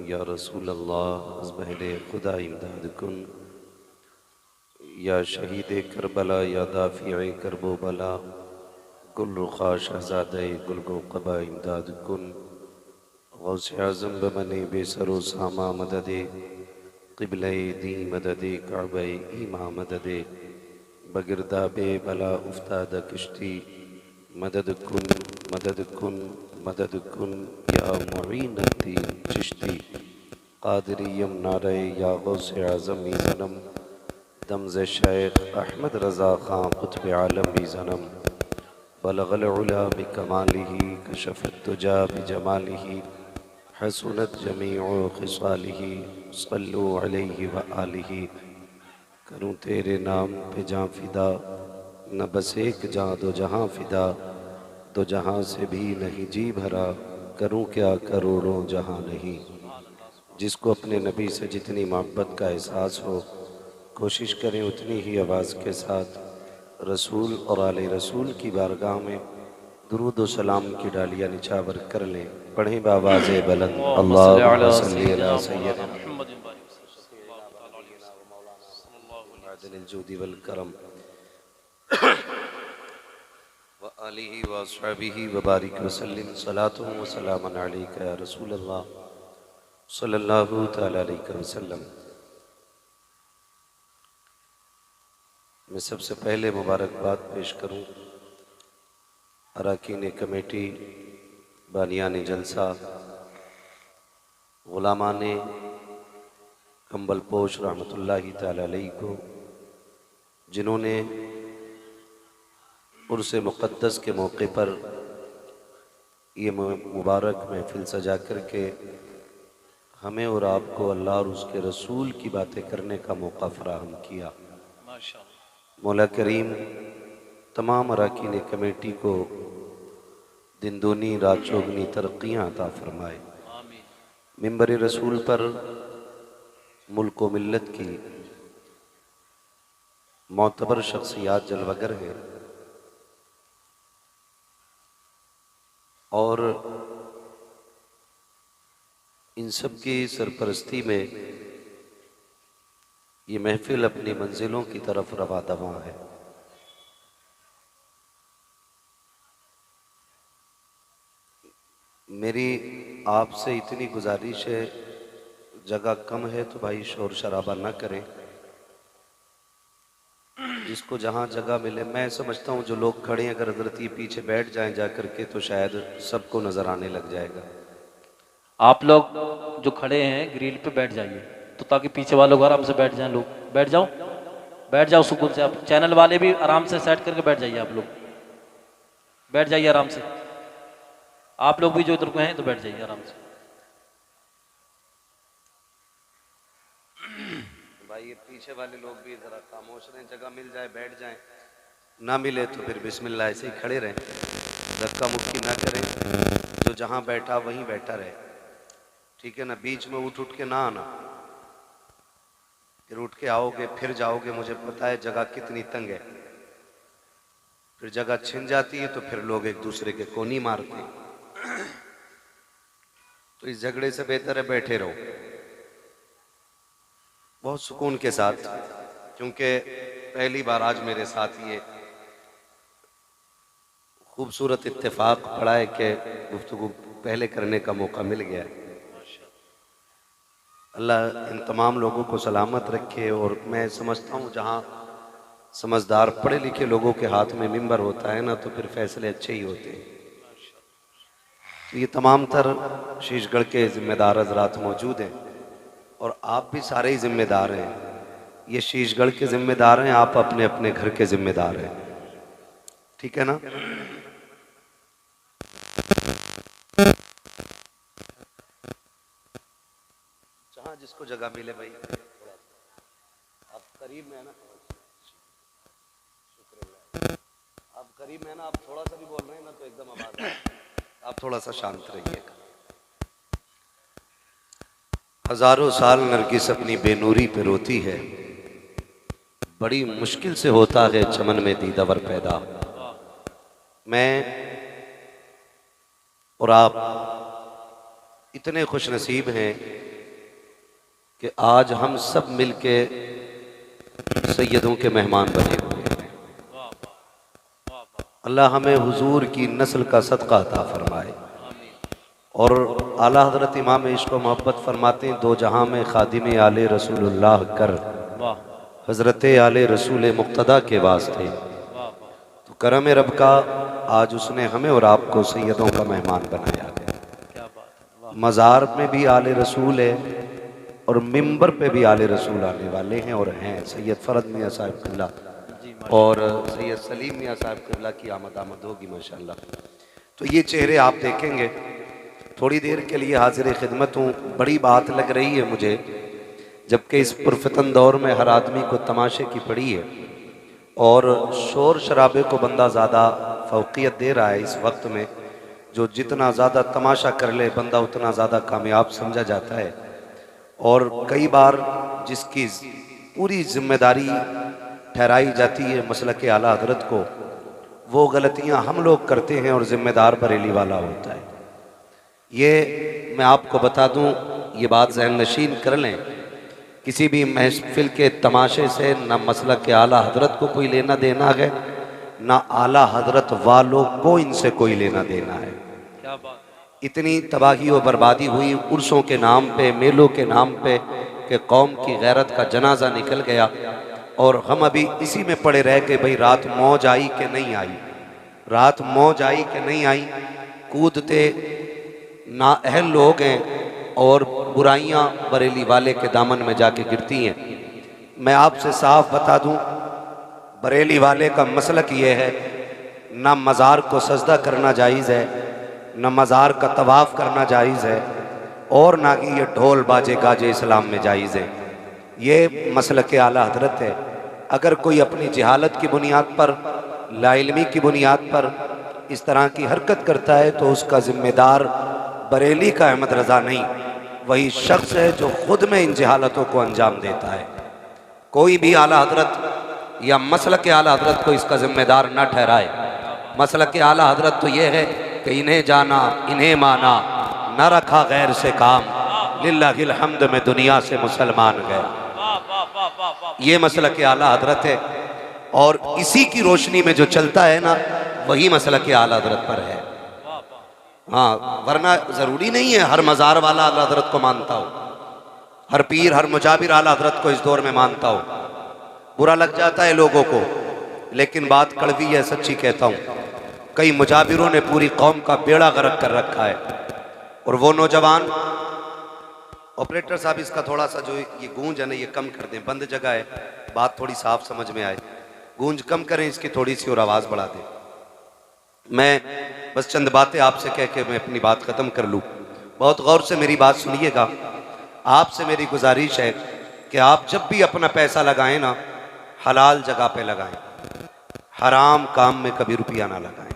या रसूल अल्लाह अज़बहले खुदा इमदाद कुन या शहीद करबला या दाफ़िए करबो बला गुल रुखा शहज़ादे गुलगो क़बा इमदाद कुन गौसे आज़म बमने बेसरो सामा मददे क़िबले दी मददे काबे ईमा मददे बगिरदा बे बला उफ्ताद किश्ती मदद कुन मदद कुन मदद कुन या मुईन दीन चिश्ती कादरियम नारे या गौसे आज़म ज़नम दमज़ शेख अहमद रज़ा ख़ां क़ुत्ब आलम ज़नम बलगल उला बिकमालिही कशफ़त तुजा बिजमालिही हसनत जमीउ ख़िसालिही सल्लु अलैहि व आलिही। करूँ तेरे नाम पे जाँ फ़िदा न बस एक जाँ दो जहाँ फ़िदा दो जहाँ से भी नहीं जी भरा करूँ क्या करोड़ों जहाँ नहीं। जिसको अपने नबी से जितनी मोहब्बत का एहसास हो कोशिश करें उतनी ही आवाज़ के साथ रसूल और आले रसूल की बारगाह में दुरूद व सलाम की डालियाँ निछावर कर लें। पढ़ें बावाज़ बुलंद अल्लाहुम्मा सल्ली अला सय्यिदना मुहम्मदिल जूदी वल करम व आलिहि व अस्हाबिहि व बारिक वसल्लिम सलातु व सलामन अलैका या रसूल अल्लाह सल्लल्लाहु तआला अलैहि वसल्लम। मैं सबसे पहले मुबारकबाद पेश करूं अरकान कमेटी, बानियान जलसा, गुलामान कंबल पोश रहमतुल्लाहि तआला अलैहि को, जिन्होंने उर्स मुक़द्दस के मौके पर ये मुबारक महफिल सजा करके हमें और आपको अल्लाह और उसके रसूल की बातें करने का मौका फराहम किया। मौला करीम तमाम अरकान कमेटी को दिन दूनी रात चौगनी तरक्कियाँ अता फरमाए। मिंबर रसूल पर मुल्क व मिल्लत की मोतबर शख्सियात जलवगर हैं और इन सब की सरपरस्ती में ये महफिल अपनी मंजिलों की तरफ रवा दवा है। मेरी आपसे इतनी गुजारिश है, जगह कम है तो भाई शोर शराबा ना करें, जिसको जहाँ जगह मिले। मैं समझता हूँ जो लोग खड़े हैं अगर हजरत ये पीछे बैठ जाएं जा करके तो शायद सबको नज़र आने लग जाएगा। आप लोग जो खड़े हैं ग्रिल पे बैठ जाइए तो ताकि पीछे वालों को आराम से बैठ जाएं। लोग बैठ जाओ सुकून से। आप चैनल वाले भी आराम से सेट करके बैठ जाइए। आप लोग बैठ जाइए आराम से। आप लोग भी जो इधर को हैं तो बैठ जाइए आराम से। भाई ये पीछे वाले लोग भी जरा खामोश रहें, जगह मिल जाए बैठ जाएं, ना मिले तो फिर बिस्मिल्लाह ऐसे ही खड़े रहें, धक्का मुक्की ना करें, जो जहाँ बैठा वहीं बैठा रहे, ठीक है ना। बीच में उठ के ना आना, फिर उठ के आओगे फिर जाओगे, मुझे पता है जगह कितनी तंग है, फिर जगह छिन जाती है तो फिर लोग एक दूसरे के कोनी मारते हैं। तो इस झगड़े से बेहतर है बैठे रहो बहुत सुकून के साथ, क्योंकि पहली बार आज मेरे साथ ये खूबसूरत इत्तेफाक पड़ा है कि गुफ्तगू पहले करने का मौका मिल गया है। अल्लाह इन तमाम लोगों को सलामत रखे। और मैं समझता हूँ जहाँ समझदार पढ़े लिखे लोगों के हाथ में मिंबर होता है ना तो फिर फैसले अच्छे ही होते हैं। तो ये तमाम तर शीशगढ़ के ज़िम्मेदार हजरात मौजूद हैं और आप भी सारे ही ज़िम्मेदार हैं। ये शीशगढ़ के ज़िम्मेदार हैं, आप अपने अपने घर के ज़िम्मेदार हैं, ठीक है ना। जहाँ जिसको जगह मिले भाई, आप करीब में है ना, आप करीब में है ना, आप थोड़ा सा भी बोल रहे हैं ना तो एकदम आवाज, आप थोड़ा सा शांत रहिएगा। हजारों साल नरगिस अपनी बेनूरी पे रोती है, बड़ी मुश्किल से होता है चमन में दीदावर पैदा। मैं और आप इतने खुश नसीब हैं कि आज हम सब मिलके सैयदों के मेहमान बने हुए हैं। अल्लाह हमें हुजूर की नस्ल का सदका अता फरमाए। और आला हज़रत इमाम इश्क़ व मोहब्बत फरमाते हैं, दो जहां में खादिम आले रसूलुल्लाह कर हज़रत आले रसूल मुक़्तदा के वास्ते। तो करम रब का आज उसने हमें और आपको सैयदों का मेहमान बनाया है। मज़ार में भी आले रसूल है और मिंबर पे भी आले रसूल आने वाले हैं और हैं। सैयद फ़रद मियाँ साहिब क़िबला और सैयद सलीम मियाँ साहिब क़िबला की आमद होगी माशाअल्लाह। तो ये चेहरे आप देखेंगे। थोड़ी देर के लिए हाजिर खिदमत हूँ। बड़ी बात लग रही है मुझे, जबकि इस पुरफतन दौर में हर आदमी को तमाशे की पड़ी है और शोर शराबे को बंदा ज़्यादा फ़ौक़ियत दे रहा है इस वक्त में। जो जितना ज़्यादा तमाशा कर ले बंदा उतना ज़्यादा कामयाब समझा जाता है। और कई बार जिसकी पूरी जिम्मेदारी ठहराई जाती है मसलक आला हज़रत को, वो गलतियां हम लोग करते हैं और ज़िम्मेदार बरेली वाला होता है। ये मैं आपको बता दूं, ये बात ज़हन नशीन कर लें, किसी भी महफिल के तमाशे से न मसलक आला हज़रत को कोई लेना देना है, ना आला हज़रत वालों को इनसे कोई लेना देना है। क्या बात। इतनी तबाही और बर्बादी हुई उर्सों के नाम पे, मेलों के नाम पे, कि कौम की गैरत का जनाजा निकल गया और हम अभी इसी में पड़े रह गए। भाई रात मौज आई कि नहीं आई, रात मौज आई कि नहीं आई। कूदते नाअहल लोग हैं और बुराइयां बरेली वाले के दामन में जाके गिरती हैं। मैं आपसे साफ बता दूं, बरेली वाले का मसलक ये है, ना मज़ार को सजदा करना जायज़ है, न मज़ार का तवाफ़ करना जायज़ है और ना कि ये ढोल बाजे गाजे इस्लाम में जायज़ है। ये मसलक आला हज़रत है। अगर कोई अपनी जहालत की बुनियाद पर, लाइल्मी की बुनियाद पर इस तरह की हरकत करता है तो उसका ज़िम्मेदार बरेली का अहमद रज़ा नहीं, वही शख्स है जो ख़ुद में इन जहालतों को अंजाम देता है। कोई भी आला हज़रत या मसलक आला हज़रत को इसका ज़िम्मेदार न ठहराए। मसलक आला हज़रत तो ये है कि इन्हें जाना इन्हें माना, न रखा गैर से काम, लिल्लाहिल हम्द में दुनिया से मुसलमान गए। ये मसलक आला हज़रत है और इसी की रोशनी में जो चलता है ना, वही मसलक आला हज़रत पर है। हाँ, वरना ज़रूरी नहीं है हर मज़ार वाला आला हज़रत को मानता हो, हर पीर हर मुजाबिर आला हज़रत को इस दौर में मानता हो। बुरा लग जाता है लोगों को, लेकिन बात कड़वी है, सच्ची कहता हूँ। कई मुजाबिरों ने पूरी कौम का बेड़ा गर्क कर रखा है और वो नौजवान। ऑपरेटर साहब इसका थोड़ा सा जो ये गूंज है ना, ये कम कर दें, बंद जगह है, बात थोड़ी साफ समझ में आए। गूंज कम करें इसकी थोड़ी सी और आवाज़ बढ़ा दें। मैं बस चंद बातें आपसे कह के मैं अपनी बात ख़त्म कर लूँ। बहुत गौर से मेरी बात सुनिएगा। आपसे मेरी गुजारिश है कि आप जब भी अपना पैसा लगाएं ना, हलाल जगह पे लगाएं, हराम काम में कभी रुपया ना लगाएं।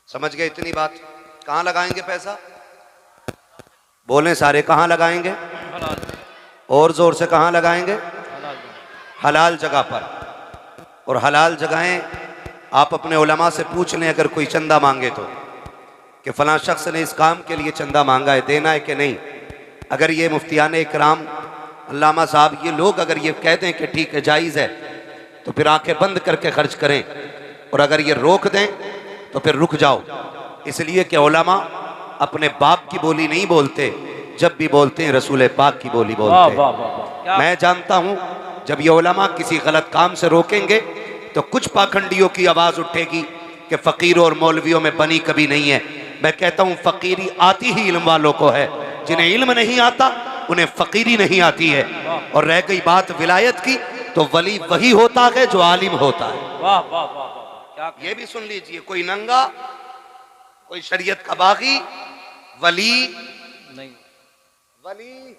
समझ गए इतनी बात? कहाँ लगाएंगे पैसा? बोलें सारे, कहाँ लगाएंगे? और जोर से कहाँ लगाएंगे? हलाल जगह पर। और हलाल जगहें आप अपने उलमा से पूछ लें, अगर कोई चंदा मांगे तो, कि फलां शख्स ने इस काम के लिए चंदा मांगा है, देना है कि नहीं। अगर ये मुफ्तियान इकराम, अल्लामा साहब, ये लोग अगर ये कह दें कि ठीक है जायज़ है, तो फिर आंखें बंद करके खर्च करें, और अगर ये रोक दें तो फिर रुक जाओ। इसलिए कि उलमा अपने बाप की बोली नहीं बोलते, जब भी बोलते हैं रसूल पाक की बोली बोलते हैं। मैं जानता हूँ जब ये उलमा किसी गलत काम से रोकेंगे तो कुछ पाखंडियों की आवाज़ उठेगी कि फ़कीरों और मौलवियों में बनी कभी नहीं है। मैं कहता हूँ फ़कीरी आती ही इल्म वालों को है, जिन्हें इल्म नहीं आता उन्हें फ़कीरी नहीं आती है। और रह गई बात विलायत की, तो वली वही होता है जो आलिम होता है। वाह वाह वाह, ये भी सुन लीजिए, कोई नंगा, कोई शरीयत का बागी वली नहीं। वली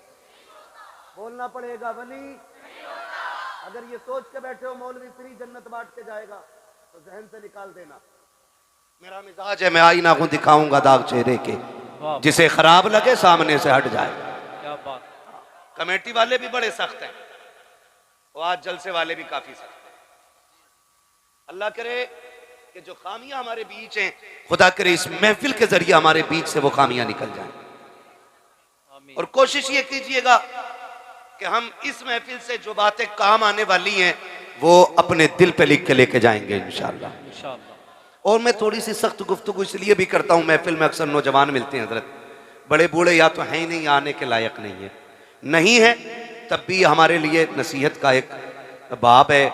बोलना पड़ेगा, वली। अगर ये सोच के बैठे हो मौलवी फ्री जन्नत बांट के जाएगा, तो जहन से निकाल देना। मेरा मिजाज है, मैं आईना को दिखाऊंगा दाग चेहरे के, जिसे खराब लगे सामने से हट जाए। क्या बात। कमेटी वाले भी बड़े सख्त हैं और आज जलसे वाले भी काफी सख्त हैं। अल्लाह करे कि जो खामियां हमारे बीच हैं, खुदा करे इस महफिल के जरिए हमारे बीच से वो खामियां निकल जाएं। और कोशिश ये कीजिएगा कि हम इस महफिल से जो बातें काम आने वाली हैं वो अपने दिल पे लिख के लेके जाएंगे इंशाअल्लाह। और मैं थोड़ी सी सख्त गुफ्तगू इसलिए भी करता हूँ, महफिल में अक्सर नौजवान मिलते हैं हजरत, बड़े बूढ़े या तो हैं ही नहीं, आने के लायक नहीं है, नहीं है तब भी हमारे लिए नसीहत का एक बाब है।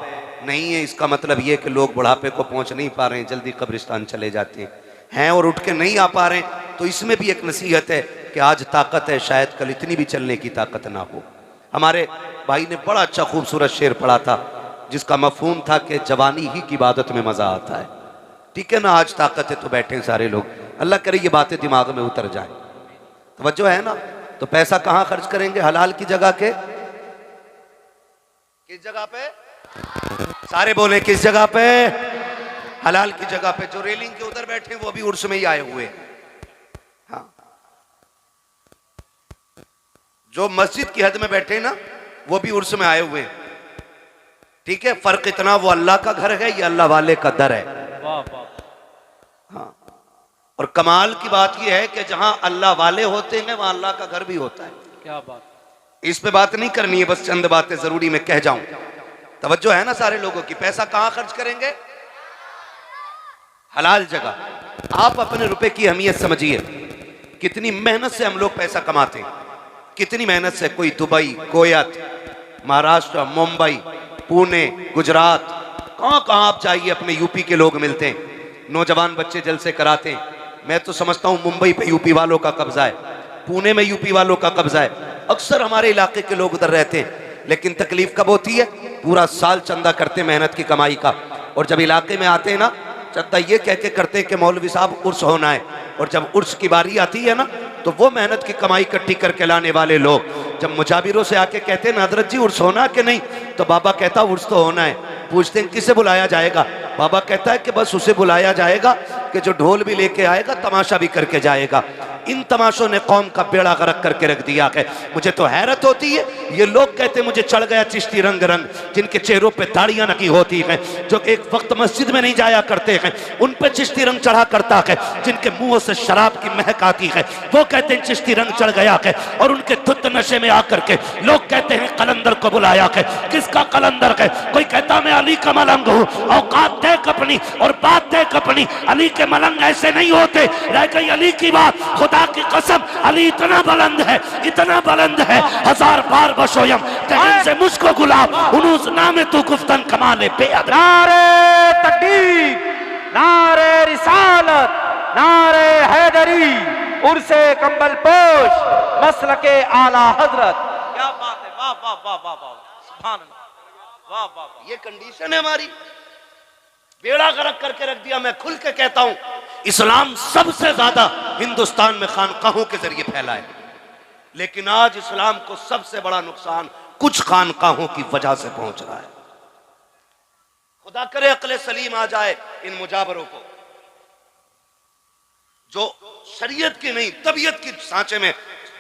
नहीं है इसका मतलब ये कि लोग बुढ़ापे को पहुंच नहीं पा रहे हैं, जल्दी कब्रिस्तान चले जाते हैं और उठ के नहीं आ पा रहे हैं, तो इसमें भी एक नसीहत है कि आज ताकत है, शायद कल इतनी भी चलने की ताकत ना हो। हमारे भाई ने बड़ा अच्छा खूबसूरत शेर पढ़ा था जिसका मफहूम था कि जवानी ही की इबादत में मजा आता है। ठीक है ना, आज ताकत है तो बैठे हैं सारे लोग, अल्लाह करे ये बातें दिमाग में उतर जाए। तवज्जो है ना? तो पैसा कहां खर्च करेंगे? हलाल की जगह के, किस जगह पे? सारे बोले किस जगह पे? हलाल की जगह पे। जो रेलिंग के उधर बैठे हैं वो भी उर्स में ही आए हुए हैं। हाँ, जो मस्जिद की हद में बैठे ना वो भी उर्स में आए हुए हैं। ठीक है, फर्क इतना, वो अल्लाह का घर है, ये अल्लाह वाले का दर है। हाँ, और कमाल की बात यह है कि जहां अल्लाह वाले होते हैं वहां अल्लाह का घर भी होता है। क्या बात, इस पे बात नहीं करनी है, बस चंद बातें जरूरी मैं कह जाऊं। तवज्जो है ना सारे लोगों की? पैसा कहां खर्च करेंगे? हलाल जगह। आप अपने रुपए की अहमियत समझिए, कितनी मेहनत से हम लोग पैसा कमाते हैं, कितनी मेहनत से। कोई दुबई, कोयत, महाराष्ट्र, मुंबई, पुणे, गुजरात, कहां कहां आप जाइए अपने यूपी के लोग मिलते हैं, नौजवान बच्चे जलसे कराते हैं। मैं तो समझता हूं मुंबई पे यूपी वालों का कब्जा है, पुणे में यूपी वालों का कब्जा है। अक्सर हमारे इलाके के लोग उधर रहते हैं, लेकिन तकलीफ कब होती है? पूरा साल चंदा करते मेहनत की कमाई का, और जब इलाके में आते हैं ना चंदा ये कह के करते हैं कि मौलवी साहब उर्स होना है, और जब उर्स की बारी आती है ना तो वो मेहनत की कमाई इकट्ठी करके लाने वाले लोग जब मुजाबिरों से आके कहते हैं हजरत जी उर्स होना कि नहीं, तो बाबा कहता उर्स तो होना है। पूछते हैं किसे बुलाया जाएगा? बाबा कहता है कि बस उसे बुलाया जाएगा कि जो ढोल भी लेके आएगा, तमाशा भी करके जाएगा। इन तमाशों ने कौम का बेड़ा गर्क करके रख दिया है। मुझे तो हैरत होती है, ये लोग कहते हैं मुझे चढ़ गया चिश्ती रंग रंग, जिनके चेहरों पे दाढ़ियां नकी होती हैं, जो एक वक्त मस्जिद में नहीं जाया करते हैं, उन पे चिश्ती रंग चढ़ा करता है, जिनके मुंह से शराब की महक आती है, वो कहते हैं चिश्ती रंग चढ़ गया है, और उनके धुत नशे में आकर के लोग कहते हैं कलंदर को बुलाया है। किसका कलंदर है? कोई कहता मैं अली का मलंग हूँ, औकात देख अपनी और बात देख अपनी। अली के मलंग ऐसे नहीं होते। रह गई अली की बात, खुदा की कसम अली इतना बुलंद है, इतना बुलंद है, हजार बार बशोयम कहन से मुझको गुलाब उनुस नाम तू गुफ्तन कमाले बेअद। नारे तकबीर, नारे रिसालत, नारे हैदरी, उर्से कंबल पोश, मसलके आला हजरत। क्या बात है, वाह वाह वाह वाह वाह, सुभान अल्लाह, वाह वाह वाह। ये कंडीशन है हमारी, बेड़ा गर्क करके रख दिया। मैं खुल के कहता हूं इस्लाम सबसे ज्यादा हिंदुस्तान में खानकाहों के जरिए फैला है, लेकिन आज इस्लाम को सबसे बड़ा नुकसान कुछ खानकाहों की वजह से पहुंच रहा है। खुदा करे अक्ल सलीम आ जाए इन मुजाबरों को, जो शरीयत की नहीं तबीयत की सांचे में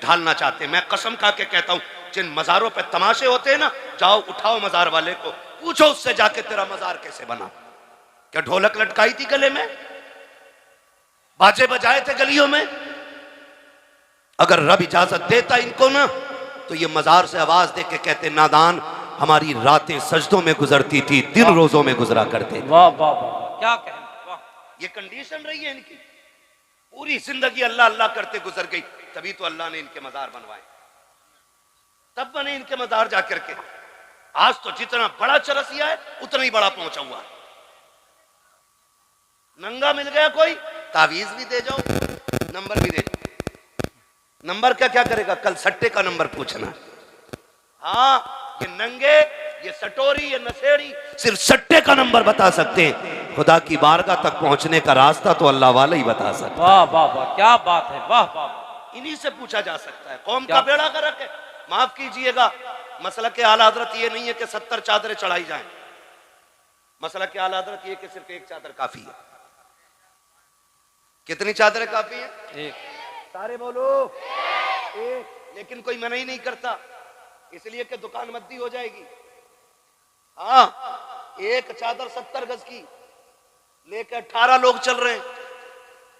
ढालना चाहते हैं। मैं कसम खा के कहता हूं, जिन मजारों पे तमाशे होते हैं ना, जाओ उठाओ मजार वाले को, पूछो उससे जाके तेरा मजार कैसे बना? क्या ढोलक लटकाई थी गले में? बाजे बजाए थे गलियों में? अगर रब इजाजत देता इनको ना, तो ये मजार से आवाज दे के कहते नादान हमारी रातें सजदों में गुजरती थी, दिन रोजों में गुजरा करते। वाह वाह वाह, क्या कहें, वाह। ये कंडीशन रही है इनकी, पूरी जिंदगी अल्लाह अल्लाह करते गुजर गई, तभी तो अल्लाह ने इनके मजार बनवाए, तब बने इनके मजार जाकर के। आज तो जितना बड़ा चरसिया है उतना ही बड़ा पहुंचा हुआ है। नंगा मिल गया कोई, तावीज भी दे जाओ, नंबर भी दे जाओ। नंबर का क्या करेगा? कल सट्टे का नंबर पूछना। हाँ, ये नंगे, ये सटोरी, ये नशेड़ी सिर्फ सट्टे का नंबर बता सकते हैं। खुदा की बारगाह तक पहुंचने का रास्ता तो अल्लाह वाला ही बता सकता है। वाह वाह वाह, क्या बात है, वाह वाह। इन्हीं से पूछा जा सकता है। कौम का बेड़ा गर्क है। माफ कीजिएगा, मसला के आला हजरत ये नहीं है कि 70 चादरें चढ़ाई जाएं। मसला के आला हजरत ये कि सिर्फ एक चादर काफी है। कितनी चादरें काफी है? एक। सारे बोलो एक। लेकिन कोई मना ही नहीं करता, इसलिए कि दुकान मद्दी हो जाएगी। हाँ, एक चादर 70 गज की लेकर 18 लोग चल रहे हैं,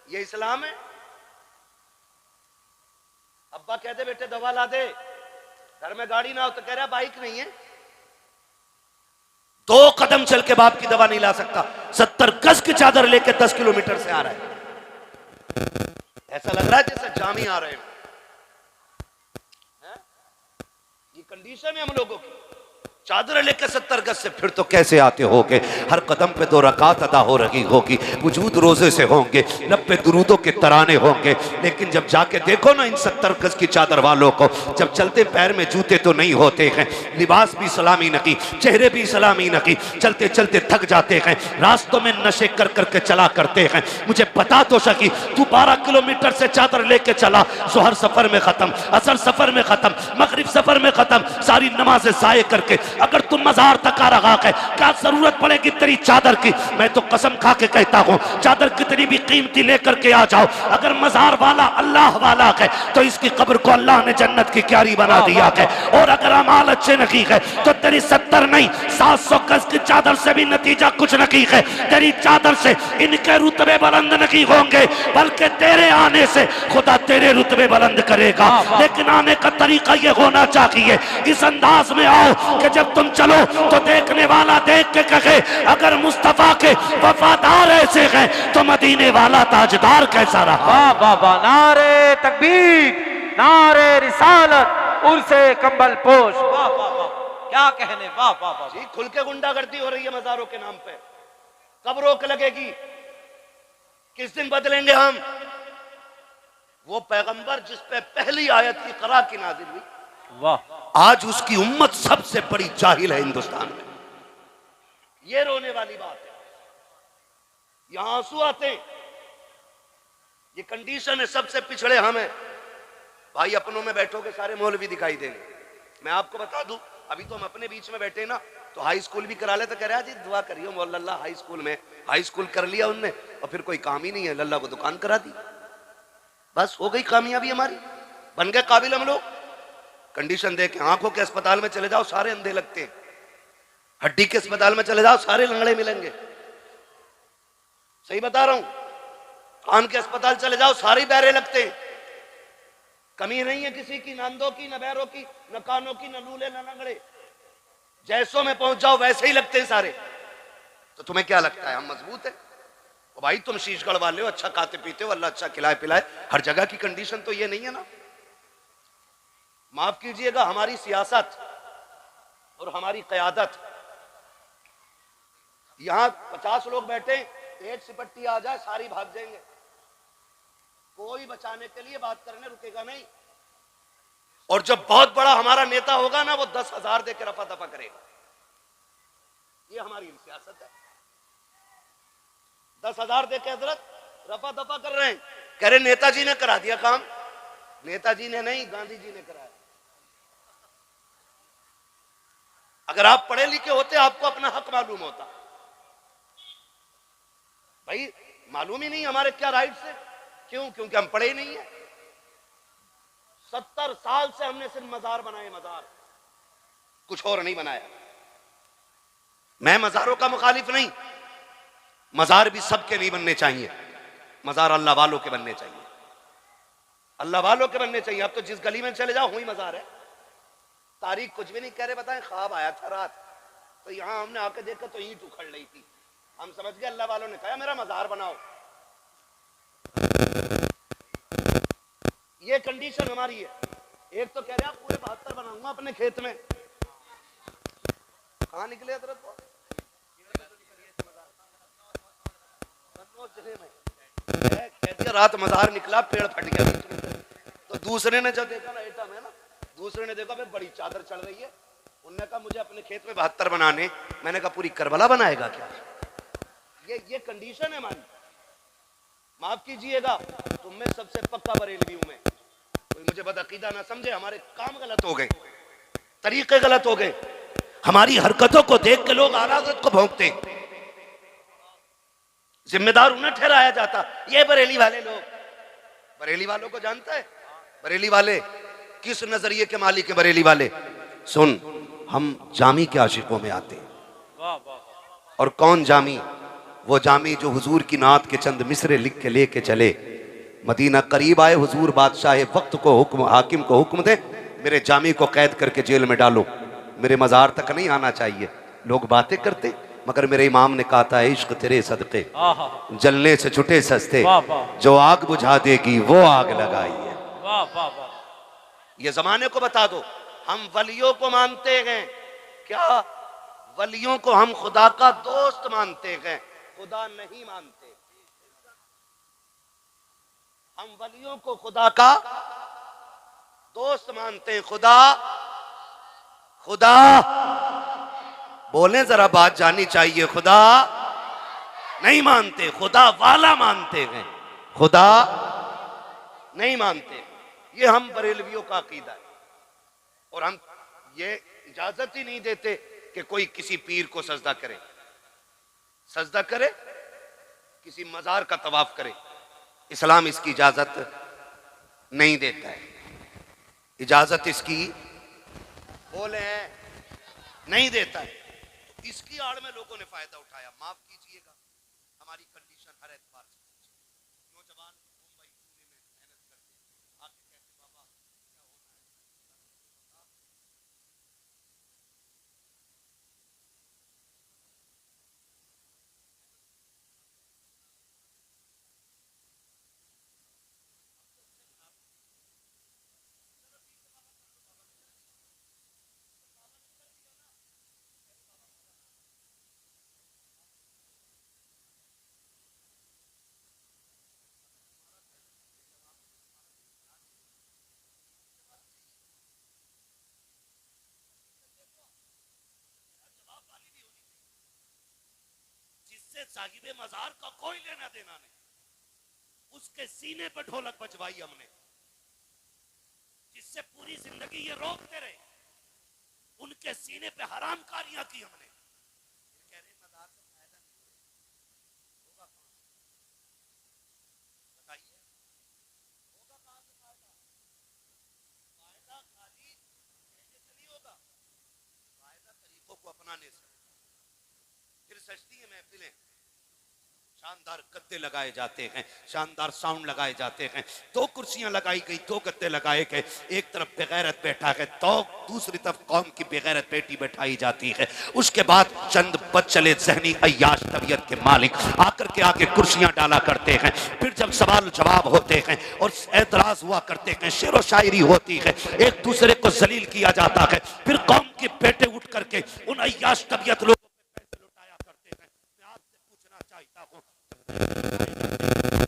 ये इस्लाम है? अब्बा कह दे बेटे दवा ला दे, घर में गाड़ी ना हो तो कह रहा बाइक नहीं है। 2 कदम चल के बाप की दवा नहीं ला सकता, 70 गज की चादर लेके 10 किलोमीटर से आ रहा है। ऐसा लग रहा है जैसे जामी आ रहे हैं। ये कंडीशन है हम लोगों की। चादर लेके 70 गज से फिर तो कैसे आते होगे? हर कदम पे 2 रकात अदा हो रही होगी, वजूद रोजे से होंगे, लब पे दुरूदों के तराने होंगे। लेकिन जब जाके देखो ना इन 70 गज की चादर वालों को, जब चलते पैर में जूते तो नहीं होते हैं, लिबास भी सलामी नकी, चेहरे भी सलामी नकी, चलते चलते थक जाते हैं, रास्तों में नशे कर करके चला करते हैं। मुझे बता तो सकी, तू 12 किलोमीटर से चादर लेके चला, जोहर सफर में खत्म, असर सफर में खत्म, मगरिब सफर में खत्म, सारी नमाजें ज़ाये करके अगर तुम मजार तक आ रहा है, क्या जरूरत पड़ेगी तेरी चादर की? मैं तो कसम खा के कहता हूँ, चादर कितनी भी कीमती लेकर के आ जाओ, अगर मजार वाला अल्लाह वाला है तो इसकी कब्र को अल्लाह ने जन्नत की क्यारी बना दिया है। और अगर अमाल अच्छे नहीं है तो तेरी 70 नहीं 700 गज की चादर से भी नतीजा कुछ नहीं है। तेरी चादर से इनके रुतबे बुलंद नहीं होंगे, बल्कि तेरे आने से खुदा तेरे रुतबे बुलंद करेगा। लेकिन आने का तरीका ये होना चाहिए, इस अंदाज में आओ कि जब तुम चलो तो देखने वाला देख के कहे अगर मुस्तफा के वफादार ऐसे हैं तो मदीने वाला ताजदार कैसा रहा। वाह वाह वाह, नारे तकबीर, नारे रिसालत, उर्से कंबल पोश। वाह वाह वाह, क्या कहने, वाह वाह वाह। जी खुल के गुंडागर्दी हो रही है मजारों के नाम पे, कब रोक लगेगी? किस दिन बदलेंगे हम? वो पैगंबर जिस पे पहली आयत इक़रा की नाज़िल हुई, वाह, आज उसकी उम्मत सबसे बड़ी जाहिल है हिंदुस्तान में। ये रोने वाली बात है, यहां आंसू आते हैं। ये कंडीशन है, सबसे पिछड़े हम हैं भाई। अपनों में बैठोगे सारे मौलवी दिखाई देंगे। मैं आपको बता दूं, अभी तो हम अपने बीच में बैठे ना, तो हाई स्कूल भी करा ले तो कह रहा जी दुआ करियो मौला हाई स्कूल में। हाई स्कूल कर लिया उनने और फिर कोई काम ही नहीं है, लल्ला को दुकान करा दी, बस हो गई कामयाबी हमारी, बन गए काबिल हम लोग। कंडीशन देख, आंखों के अस्पताल में चले जाओ सारे अंधे लगते हैं, हड्डी के अस्पताल में चले जाओ सारे लंगड़े मिलेंगे, सही बता रहा हूं। कान के अस्पताल चले जाओ सारे बहरे लगते हैं, कमी नहीं है किसी की, न अंधों की, न बहरों की, न कानों की, न लूले, न लंगड़े। जैसों में पहुंच जाओ वैसे ही लगते हैं सारे। तो तुम्हें क्या लगता है हम मजबूत है? तो भाई तुम शीशगढ़ वाले हो, अच्छा खाते पीते हो, अल्लाह अच्छा खिलाए पिलाए। हर जगह की कंडीशन तो ये नहीं है ना। माफ कीजिएगा, हमारी सियासत और हमारी क़यादत, यहां 50 लोग बैठे, एक सिपट्टी आ जाए सारी भाग जाएंगे, कोई बचाने के लिए बात करने रुकेगा नहीं। और जब बहुत बड़ा हमारा नेता होगा ना, वो 10,000 देकर रफा दफा करेगा। ये हमारी सियासत है। 10,000 देकर हजरत रफा दफा कर रहे हैं, कह रहे नेताजी ने करा दिया काम। नेताजी ने नहीं, गांधी जी ने कराया। अगर आप पढ़े लिखे होते आपको अपना हक मालूम होता। भाई मालूम ही नहीं हमारे क्या राइट्स है, क्यों? क्योंकि हम पढ़े ही नहीं है। 70 साल से हमने सिर्फ मजार बनाए, मजार, कुछ और नहीं बनाया। मैं मजारों का मुखालिफ नहीं, मजार भी सबके नहीं बनने चाहिए, मजार अल्लाह वालों के बनने चाहिए, अल्लाह वालों के बनने चाहिए। अब तो जिस गली में चले जाओ वही मजार है। तारीख कुछ भी नहीं कह रहे, बताएं ख्वाब आया था रात, तो यहां हमने आके देखा तो ईंट उखड़ रही थी, हम समझ गए अल्लाह वालों ने कहा मेरा मजार बनाओ। ये कंडीशन हमारी है। एक तो कह रहे आप पूरे 72 बनाऊंगा अपने खेत में, कहां निकले हजरत वो? कह दिया रात मजार निकला, पेड़ फट गया। तो दूसरे ने जब देखा ना, एटम है ना, दूसरे ने देखा भाई बड़ी चादर चढ़ रही है, उनने कहा मुझे अपने खेत में 72 बनाने। मैंने कहा पूरी करबला बनाएगा क्या? ये कंडीशन है हमारी। माफ कीजिएगा, तुम में सबसे पक्का बरेलवी हूं मैं, कोई मुझे बदअकीदा ना समझे। हमारे काम गलत हो गए, तरीके गलत हो गए, हमारी हरकतों को देख के लोग आला हज़रत को भौंकते, जिम्मेदार उन्हें ठहराया जाता। ये बरेली वाले लोग, बरेली वालों को जानता है? बरेली वाले किस नजरिए के मालिक है? बरेली वाले सुन, हम जामी के आशिकों में आते हैं। और कौन जामी? वो जामी जो हुजूर की नात के चंद मिसरे लिख के लेके चले, मदीना करीब आए, हुजूर बादशाह वक्त को हुक्म, हाकिम को हुक्म दे, मेरे जामी को कैद करके जेल में डालो, मेरे मज़ार तक नहीं आना चाहिए। लोग बातें करते, मगर मेरे इमाम ने कहा था इश्क तेरे सदके आहा, जलने से छुटे सस्ते, वाह वाह, जो आग बुझा देगी वो आग लगाई है। वाह वाह वाह, ये जमाने को बता दो, हम वलियों को मानते हैं क्या? वलियों को हम खुदा का दोस्त मानते हैं, खुदा नहीं मानते। हम वलियों को खुदा का दोस्त मानते हैं, खुदा खुदा बोले जरा, बात जानी चाहिए। खुदा नहीं मानते, खुदा वाला मानते हैं, खुदा नहीं मानते। ये हम बरेलवियों का अकीदा है। और हम ये इजाजत ही नहीं देते कि कोई किसी पीर को सजदा करे, सजदा करे, किसी मजार का तवाफ करे। इस्लाम इसकी इजाजत नहीं देता है। इजाजत इसकी बोले नहीं देता है। इसकी आड़ में लोगों ने फायदा उठाया। माफ कीजिएगा, हमारी कंडीशन हर एतबार से नौजवान मुंबई पुणे में मेहनत करते आके कहते बाबा क्या होना है। जिससे साहिबे मजार का कोई लेना देना नहीं, उसके सीने पे ढोलक बजवाई हमने। जिससे पूरी जिंदगी ये रोकते रहे, उनके सीने पे हरामकारियां की हमने। कह रहे मजार का फायदा नहीं होगा, बताइए होगा कहां से फायदा? फायदा खाली कहने से नहीं होगा, फायदा तरीकों को अपनाने से। फिर सजती है महफिलें, शानदार गद्दे लगाए जाते हैं, शानदार साउंड लगाए जाते हैं, दो कुर्सियां लगाई गई, दो गद्दे लगाए गए, एक तरफ बेगैरत बैठा है तो दूसरी तरफ कौम की बेगैरत बेटी बैठाई जाती है। उसके बाद चंद बदचले जहनी अय्याश तबीयत के मालिक आकर के आगे कुर्सियां डाला करते हैं। फिर जब सवाल जवाब होते हैं और एतराज हुआ करते हैं, शेर व शायरी होती है, एक दूसरे को जलील किया जाता है, फिर कौम के बेटे उठ करके उन अय्याश तबीयत लोगों पे पैसे लुटाया करते हैं। मैं आपसे पूछना चाहता हूँ,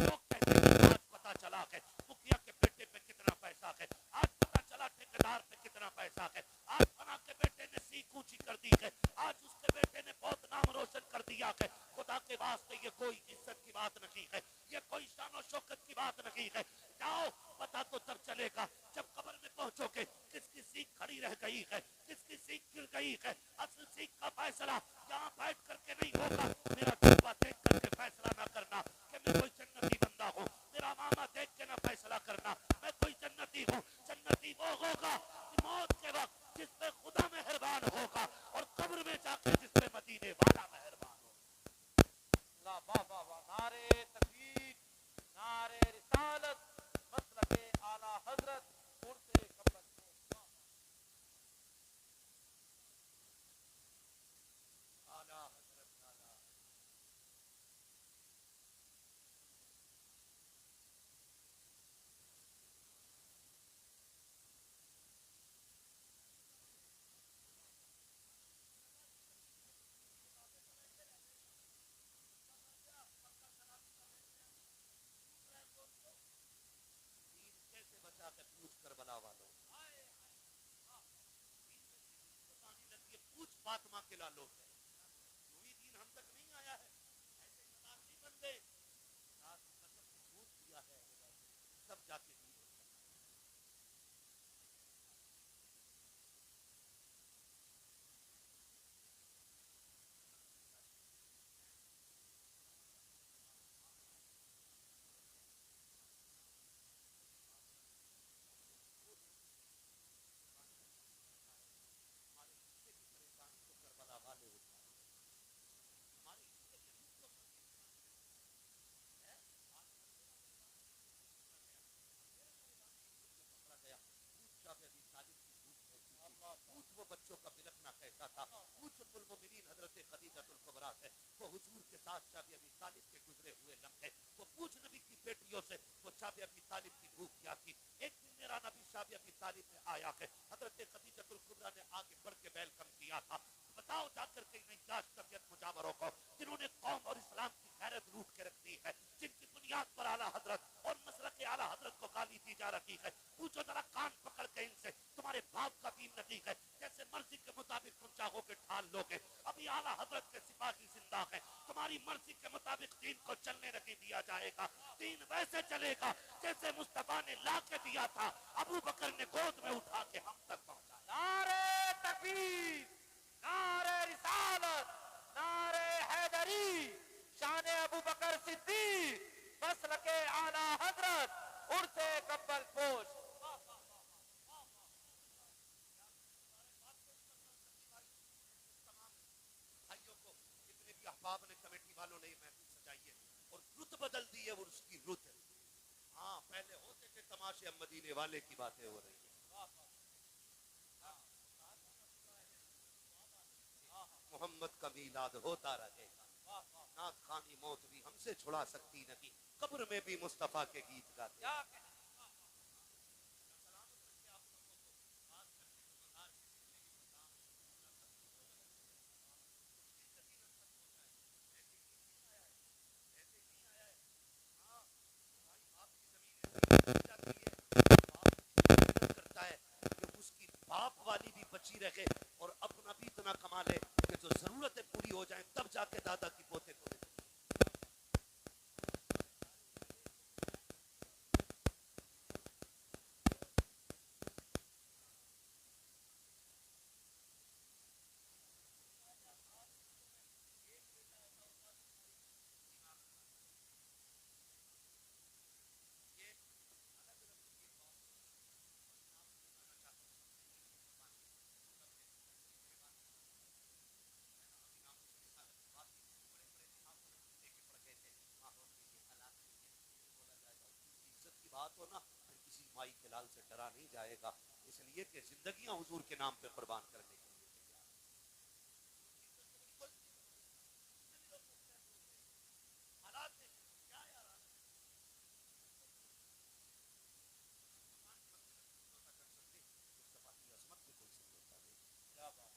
लोग कहते हैं आज पता चला है मुखिया के बेटे पे कितना पैसा है, आज पता चला ठेकेदार पे कितना पैसा है, आज फना के बेटे ने सीख ऊंची कर दी है, आज उसके बेटे ने बहुत नाम रोशन कर दिया है। खुदा के वास्ते ये कोई इज्जत की बात नहीं है, ये कोई शान और शौकत की बात नहीं है। जाओ, पता तो तब चलेगा जब कब्र में पहुंचोगे किसकी सीख खड़ी रह गई है, किसकी सीख गिर गई है। असल सीख का फैसला यहाँ बैठ करके नहीं होगा। मेरा जज्बा देख करके फैसला ना करना कि मैं कोई जन्नती बंदा हूँ, मेरा मामा देख के ना फैसला करना मैं कोई जन्नती हूँ। जन्नती वो होगा कि मौत के वक्त जिस पे खुदा मेहरबान होगा और कब्र में जाकर जिस पे मदीने वाला मेहरबान होगा। वाह वाह वाह, नारे तकबीर, नारे रिसालत, मसलके आला हजरत, उर्से कब्र आला हजरत आला। कैसे बचा के पूछ करबला वालों, पूछ फातिमा के लालो है। वही दीन हम तक नहीं आया है, ऐसे मदार नहीं बनते। पूछ दिया है सब जाके दीन हो जाए। हमारे पीछे की परेशानी को करबला वाले बच्चों का बिलखना कैसा था। पूछ उम्मुल मोमिनीन हजरत खदीजतुल कुबरा से, वो हुजूर के साथ चाबी अबी तालिब के गुजरे हुए लम्हे। वो पूछ नबी की बेटियों से, वो चाबी अबी तालिब की भूख क्या थी। एक दिन मेरा नबी चाबी अबी तालिब में आया है, हजरत खदीजतुल कुबरा ने आगे बढ़ के वेलकम किया था। बताओ जाकर के इन इजाज तबियत मुजावरों को, जिन्होंने कौम और इस्लाम की गैरत लूट के रख दी है, जिनकी बुनियाद पर आला हजरत और मसलक आला हजरत को गाली दी जा रही है। पूछो जरा कान पकड़ के इनसे, तुम्हारे बाप का दीन नहीं है, जैसे मर्जी के मुताबिक तुम चाहोगे ठाल लोगे। अभी आला हजरत के सिपाही जिंदा है, तुम्हारी मर्जी के मुताबिक दीन को चलने नहीं दिया जाएगा। दीन वैसे चलेगा जैसे मुस्तफा ने ला के दिया था, अबू बकर ने गोद में उठा के हम तक पहुंचाया। नारे तकबीर, नारे रिसालत, नारे हैदरी, शान अबू बकर सिद्दीक, मसलके आला हजरत, उर्से कब्बल पोश। भाइयों को जितने भी अहबाब ने, कमेटी वालों ने महफिल सजाई है और रुत बदल दी है, वो उसकी रुत है। हाँ, पहले होते थे तमाशे, अब मदीने वाले की बातें हो रही है। मोहम्मद का मीलाद होता रहेगा, नात खानी मौत भी हमसे छुड़ा सकती नहीं, कब्र में भी मुस्तफा के गीत गाते। करता है कि उसकी बाप वाली भी बची रहे और अपना भी इतना कमा ले कि जो जरूरतें पूरी हो जाएं, तब जाके दादा की पोते को दे। इज्जत की बात हो ना, फिर किसी माई के लाल से डरा नहीं जाएगा, इसलिए कि जिंदगियां हुजूर के नाम पे कुर्बान करने के लिए हालात में क्या यार मुस्तफा की अजमत में कोई समझौता नहीं। क्या बात,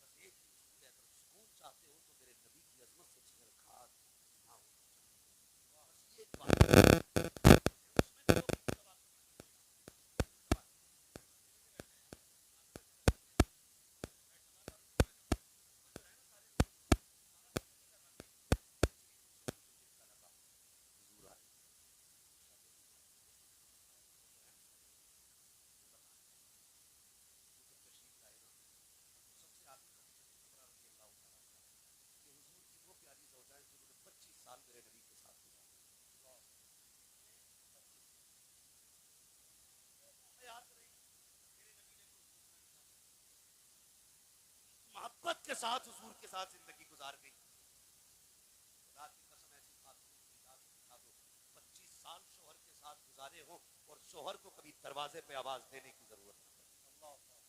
बस एक ही उसूल है, अगर सुकून चाहते हो तो मेरे नबी की अजमत से छेड़खाड़ ना हो। बस ये एक बात है। मोहब्बत के साथ हुजूर के साथ जिंदगी गुजार गई। खुदा की कसम ऐसी खातून की जात दिखा दो, 25 साल शोहर के साथ गुजारे हो और शोहर को कभी दरवाजे पे आवाज देने की जरूरत न पड़े।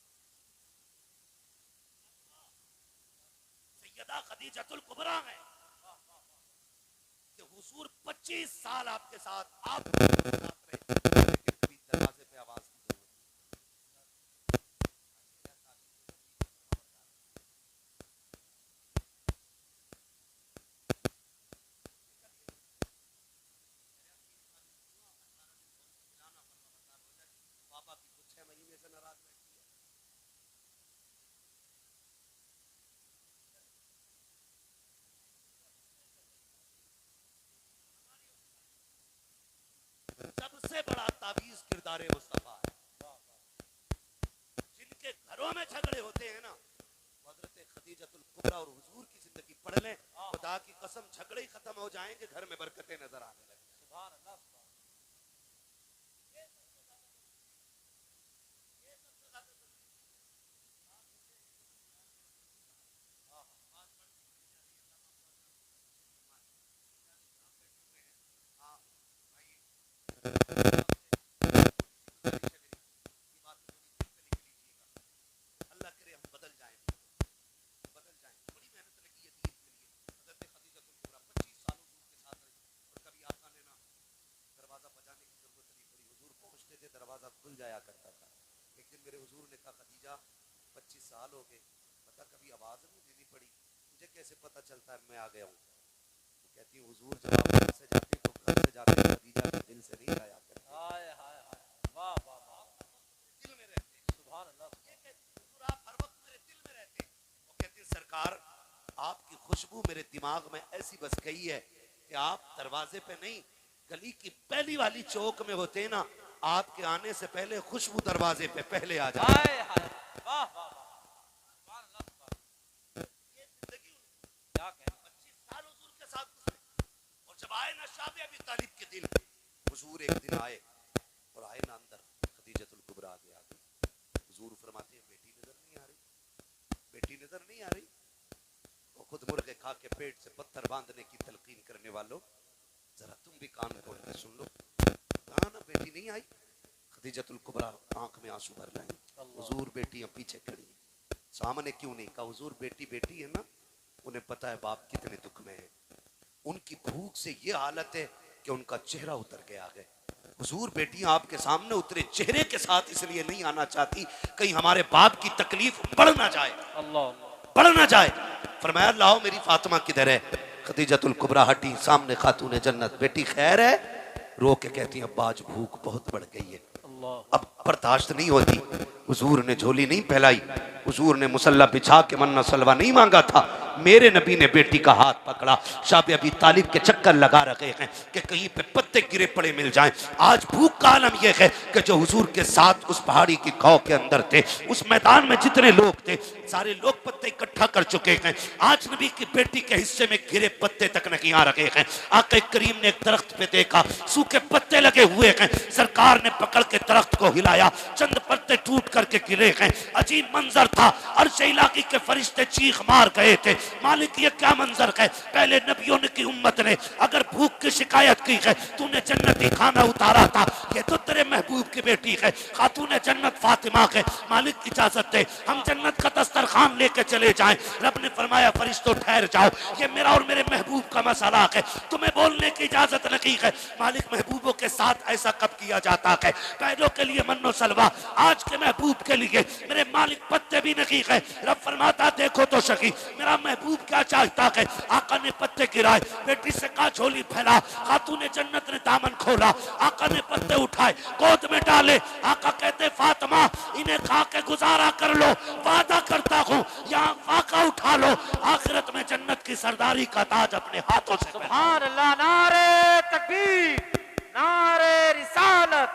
सैयदा खदीजतुल कुबरा है कि हुजूर 25 साल आपके साथ आप रहे, लेकिन कभी दरवाजे पे आवाज की जरूरत पापा की कुछ 6 महीने से नाराज बैठी है। सबसे बड़ा ताबीज किरदार मुस्तफा है। जिनके घरों में झगड़े होते हैं ना, हजरत खदीजतुल कुबरा और हुजूर की जिंदगी पढ़ लें, खुदा की कसम झगड़े ही खत्म हो जाएंगे, घर में बरकतें नजर आने लगे। सुभान अल्लाह। अल्लाह करे हम बदल साल हो गए, पता कभी आवाज नहीं देनी पड़ी, मुझे कैसे पता चलता है मैं आ गया हूँ? तो कहती हूँ हुजूर जब आप घर से जाते तो घर से जाते खदीजा के दिल से नहीं जाया करते, हाय हाय हाय, वाह वाह वाह, दिल में रहते। सुभान अल्लाह। ये कहती हुजूर आप हर वक्त मेरे दिल में रहते। वो कहती सरकार आपकी खुशबू मेरे दिमाग में ऐसी बस गई है कि आप दरवाजे पे नहीं गली की पहली वाली चौक में होते ना, आपके आने से पहले खुशबू दरवाजे पे पहले आ जाए। हाय हाय, वाह वाह वाह, सुभान अल्लाह, सुभान अल्लाह। ये जिंदगी क्या कहना। 25 साल हुजूर के साथ गुजरे, और जब आए ना शादी अबी तालिब के दिन, हुजूर एक दिन आए और आए ना अंदर खदीजतुल कुबरा के आगे, हुजूर फरमाते हैं बेटी नजर नहीं आ रही, बेटी नजर नहीं आ रही। वो खुद मुर्गे खा के पेट से पत्थर बांधने की तलकीन करने वालों, जरा तुम भी कान खोल के सुन लो, कहा ना बेटी नहीं आई। खदीजतुल कुबरा आंख में आंसू भर लाए, हुजूर बेटियां पीछे खड़ी हैं, सामने क्यों नहीं कहा? हुजूर बेटी बेटी है ना, उन्हें पता है बाप कितने दुख में है, उनकी भूख से ये हालत है कि उनका चेहरा उतर गया है। हुजूर बेटियां आपके सामने उतरे चेहरे के साथ इसलिए नहीं आना चाहती कहीं हमारे बाप की तकलीफ बढ़ ना जाए, अल्लाह, बढ़ ना जाए। फरमाया लाओ मेरी फातिमा किधर है? खदीजतुल कुबरा हटी, सामने खातून जन्नत, बेटी खैर है? रो के कहती है अब्बा आज भूख बहुत बढ़ गई है, अल्लाह, अब बर्दाश्त नहीं होती। हुजूर ने झोली नहीं फैलाई, हुजूर ने मुसल्ला बिछा के मन्ना सलवा नहीं मांगा था, मेरे नबी ने बेटी का हाथ पकड़ा। शाबी अबी तालिब के चक्कर लगा रखे हैं कि कहीं पे पत्ते गिरे पड़े मिल जाएं। आज भूख का आलम यह है कि जो हुजूर के साथ उस पहाड़ी की गांव के अंदर थे, उस मैदान में जितने लोग थे सारे लोग पत्ते इकट्ठा कर चुके हैं। आज नबी की बेटी के हिस्से में गिरे पत्ते तक नहीं आ रखे हैं। आका करीम ने एक दरख्त पे देखा, सूखे पत्ते लगे हुए हैं, सरकार ने पकड़ के दरख्त को हिलाया, चंद पत्ते टूट करके गिरे हैं। अजीब मंजर था, अर्श इलाकी के फरिश्ते चीख मार गए थे, मालिक ये क्या मंजर है? पहले नबियों ने की उम्मत ने अगर भूख की शिकायत की है, तूने जन्नती खाना उतारा था, ये तो तेरे महबूब की बेटी है, खातून जन्नत फातिमा है, मालिक इजाजत दे हम जन्नत का दस्तरखान लेके चले जाएं। रब ने फरमाया फरिश्तों ठहर जाओ, ये मेरा और मेरे महबूब का मसला है, तुम्हें बोलने की इजाजत नहीं है। मालिक महबूबों के साथ ऐसा कब किया जाता है? पैरों के लिए मन्नो सलवा, आज के महबूब के लिए मेरे मालिक पत्ते भी नहीं है। रब फरमाता देखो तो सही मेरा महबूब क्या चाहता है। आका ने पत्ते गिराए, बेटी से कहा झोली फैला, खातून जन्नत ने दामन खोला, आका ने पत्ते उठाए गोद में डाले। आका कहते फातिमा इन्हें खा के गुजारा कर लो, वादा करता हूँ यहाँ फाका उठा लो, आखिरत में जन्नत की सरदारी का ताज अपने हाथों से पहना। सुभान अल्लाह, नारे तकबीर, नारे रिसालत,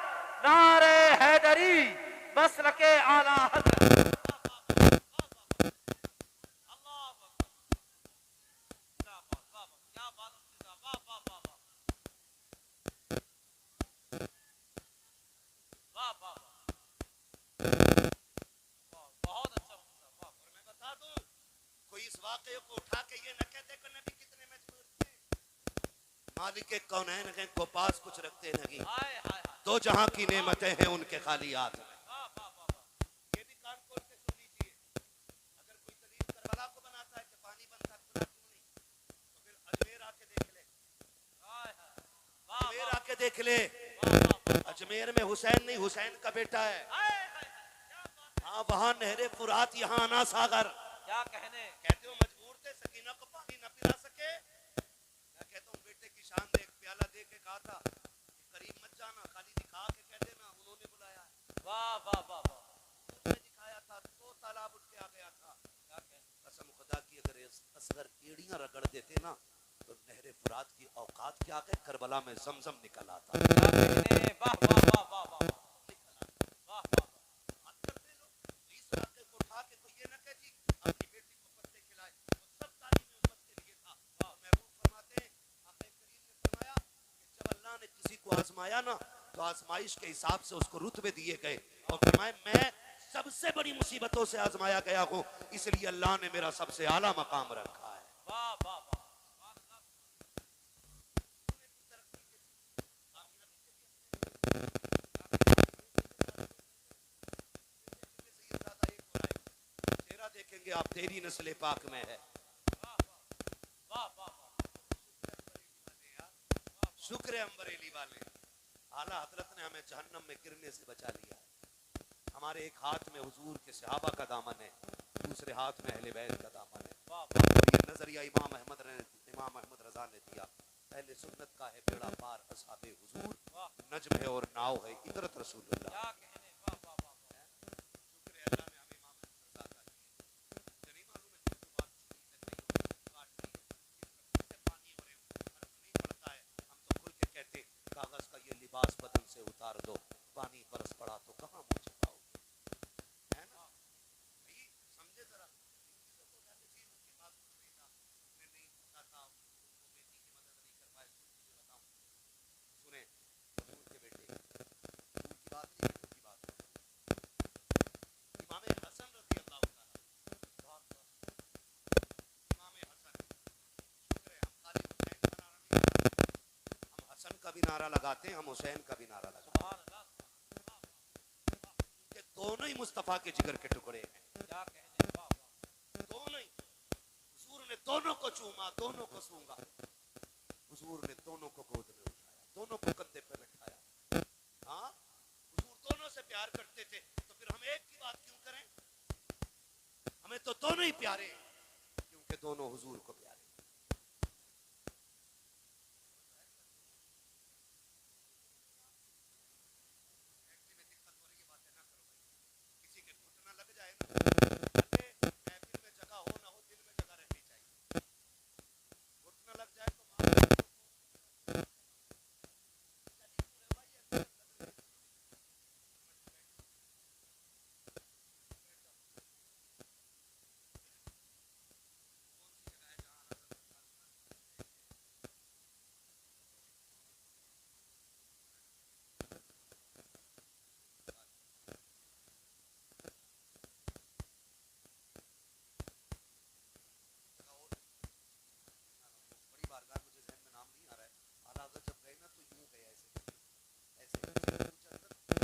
नारे हैदरी, मसलके आला हज़रत। कोई इस वाक़े को उठा के ये न कहते कि नबी कितने मजबूर थे। मालिक कौनैन हैं को पास कुछ रखते नहीं, दो जहां की नेमतें हैं उनके खाली हाथ में। ये भी कान खोल के सुन लीजिए, अगर कोई दलील करबला को बनाता है कि पानी बनता खुदा क्यों नहीं, तो फिर अजमेर आके देख ले, अजमेर आके देख ले। अजमेर में हुसैन नहीं, हुसैन का बेटा है। हाँ वहां नहरे फुरात, यहाँ आना सागर। क्या कहने। कहते हो मजबूर थे सकीना को पानी न पिला सके। मैं कहता हूँ बेटे की शान दे, एक प्याला दे के कहा था करीब मत जाना, खाली दिखा के कह देना उन्होंने बुलाया। वाह वाह वाह वाह, उसने दिखाया था तो तालाब उठ के आ गया था। कसम खुदा की अगर असगर एड़ियां रगड़ देते ना तो नहरे फुरात की औकात क्या है, करबला में जमजम निकल आता। क्या कहने। वाह वाह वाह वाह वाह, आजमाया ना तो आजमाइश के हिसाब से उसको रुतबे दिए गए और फरमाया मैं सबसे बड़ी मुसीबतों से आजमाया गया हूं, इसलिए अल्लाह ने मेरा सबसे आला मकाम रखा है। वाह वाह वाह, चेहरा देखेंगे आप, तेरी नस्ल पाक में है। शुक्र है अम्बरेली वाले, आला हजरत ने हमें जहन्नम में गिरने से बचा लिया। हमारे एक हाथ में हुजूर के सहाबा का दामन है, दूसरे हाथ में अहले बैत का दामन है। और ये नजरिया इमाम अहमद रजा ने दिया। अहले सुन्नत का है बेड़ा पार असहाबे हुजूर, नज्म है और नाव है इतरत रसूलुल्लाह। कागज का ये लिबास बदन से उतार दो, पानी बरस पड़ा तो कहाँ मुँह छिपाओगे, है ना भाई? समझे जरा उसकी बात कुछ नहीं था, मैं नहीं पूछा था, वो बेटी की मदद नहीं कर पाए, मुझे बताऊं। सुने हुजूर के बेटे, हुजूर की बात नहीं, हुजूर की बात है। इमाम हसन रज़ी अल्लाह ताला, इमाम हसन, शुक्र है हम खाली हुसैन का नारा नहीं लगाते, हम हसन का भी नारा लगाते हैं, हम हुसैन का भी नारा लगाते हैं। ये दोनों ही मुस्तफा के जिगर के टुकड़े हैं, दोनों ही। हुजूर ने दोनों को चूमा, दोनों को सूंघा, हुजूर ने दोनों को गोद में उठाया, दोनों को कंधे पे बैठाया। हाँ, हुजूर दोनों से प्यार करते थे, तो फिर हम एक की बात क्यों करें? हमें तो दोनों ही प्यारे हैं, क्योंकि दोनों हुजूर को प्यारे। किसी के घुटना लग जाए ना, महफिल में जगह हो ना हो, दिल में जगह रहनी चाहिए। घुटना लग जाए तो बड़ी बारगाह, मुझे ज़हन में नाम नहीं आ रहा है। आला हज़रत जब गए ना तो यूं गए, ऐसे ऐसे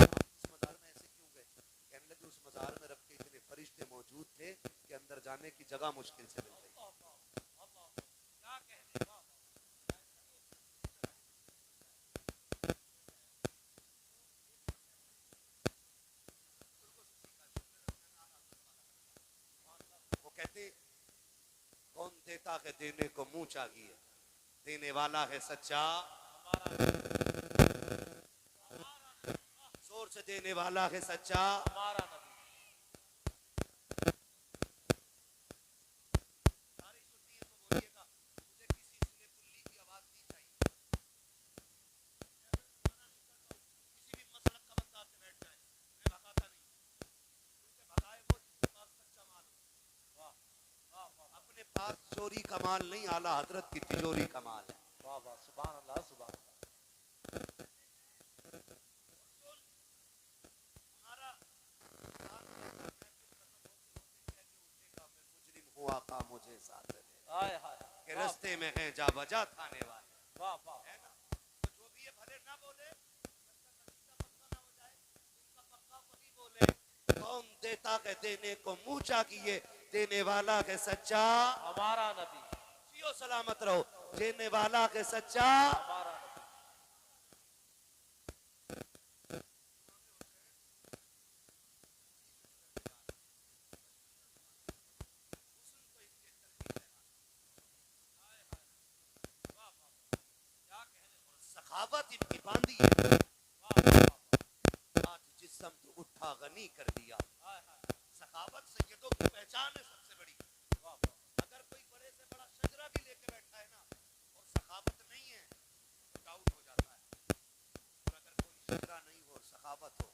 आप इस मज़ार में ऐसे क्यों गए? कहने लगे उस मज़ार में रब के इतने फरिश्ते मौजूद थे कि अंदर जाने की जगह मुश्किल से मिल गई। वो कहते कौन देता है देने को मुंह चाहिए, देने वाला है सच्चा, जोर से देने वाला है सच्चा। सारी सुननी है तो बोलिएगा, मुझे किसी सुने कुल्ली की आवाज नहीं चाहिए। किसी भी मसलक का बंदा आके बैठ जाए, मैं भगाता नहीं, क्योंकि भगाए वो जिसके पास सच्चा माल हो। अपने पास चोरी का माल नहीं, आला हजरत की तिजोरी का माल है। वाह वाह, सुभान अल्लाह, सुभान अल्लाह। मुजरिम हुआ का मुझे साथ ले, हाय हाय, के रस्ते में है जा बजा थाने वाले, वाह वाह, है ना? तो जो भी ये भले ना बोले, पक्का ना हो जाए, उनका पक्का वही बोले। कौन देता है देने को मुंह चाहिए, देने वाला है सच्चा, हमारा नबी, जियो सलामत रहो, देने वाला है सच्चा। हमारा नबी। सखावत इनकी बांधी है, आज जिस्म तो उठा गनी कर दिया। सखावत सैयदों की पहचान है सबसे बड़ी। अगर कोई बड़े से बड़ा शजरा भी लेके बैठा है ना और सखावत नहीं है तो डाउट हो जाता है, और अगर कोई शजरा नहीं हो और सखावत हो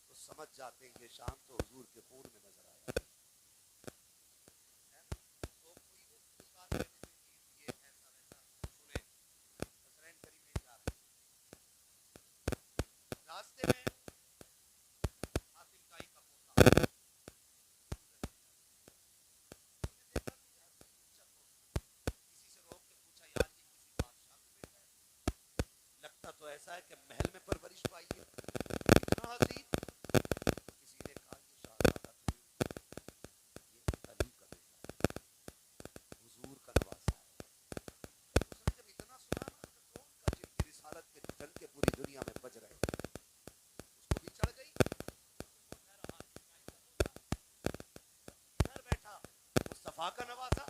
तो समझ जाते हैं ये शाम तो हुजूर के खून में नजर आया। तो कोई वो बात है ये ऐसा वैसा सुने, नजरैन करीम नहीं जा रहे, रास्ते में हातिम ताई का पोता किसी से रोक के पूछा, यार ये किसी बादशाह का बेटा है, लगता तो ऐसा है कि महल में परवरिश पाई है, इतना हसीन। किसी ने कहा ये शाहज़ादा तो नहीं, ये अली का बेटा है, हुजूर का नवासा है। उसने जब इतना सुना ना तो कौन का जिनकी रिसालत के डंके पूरी दुनिया में बज रहे हैं, उसको भी चढ़ गई। इधर बैठा वफा का नवाजा।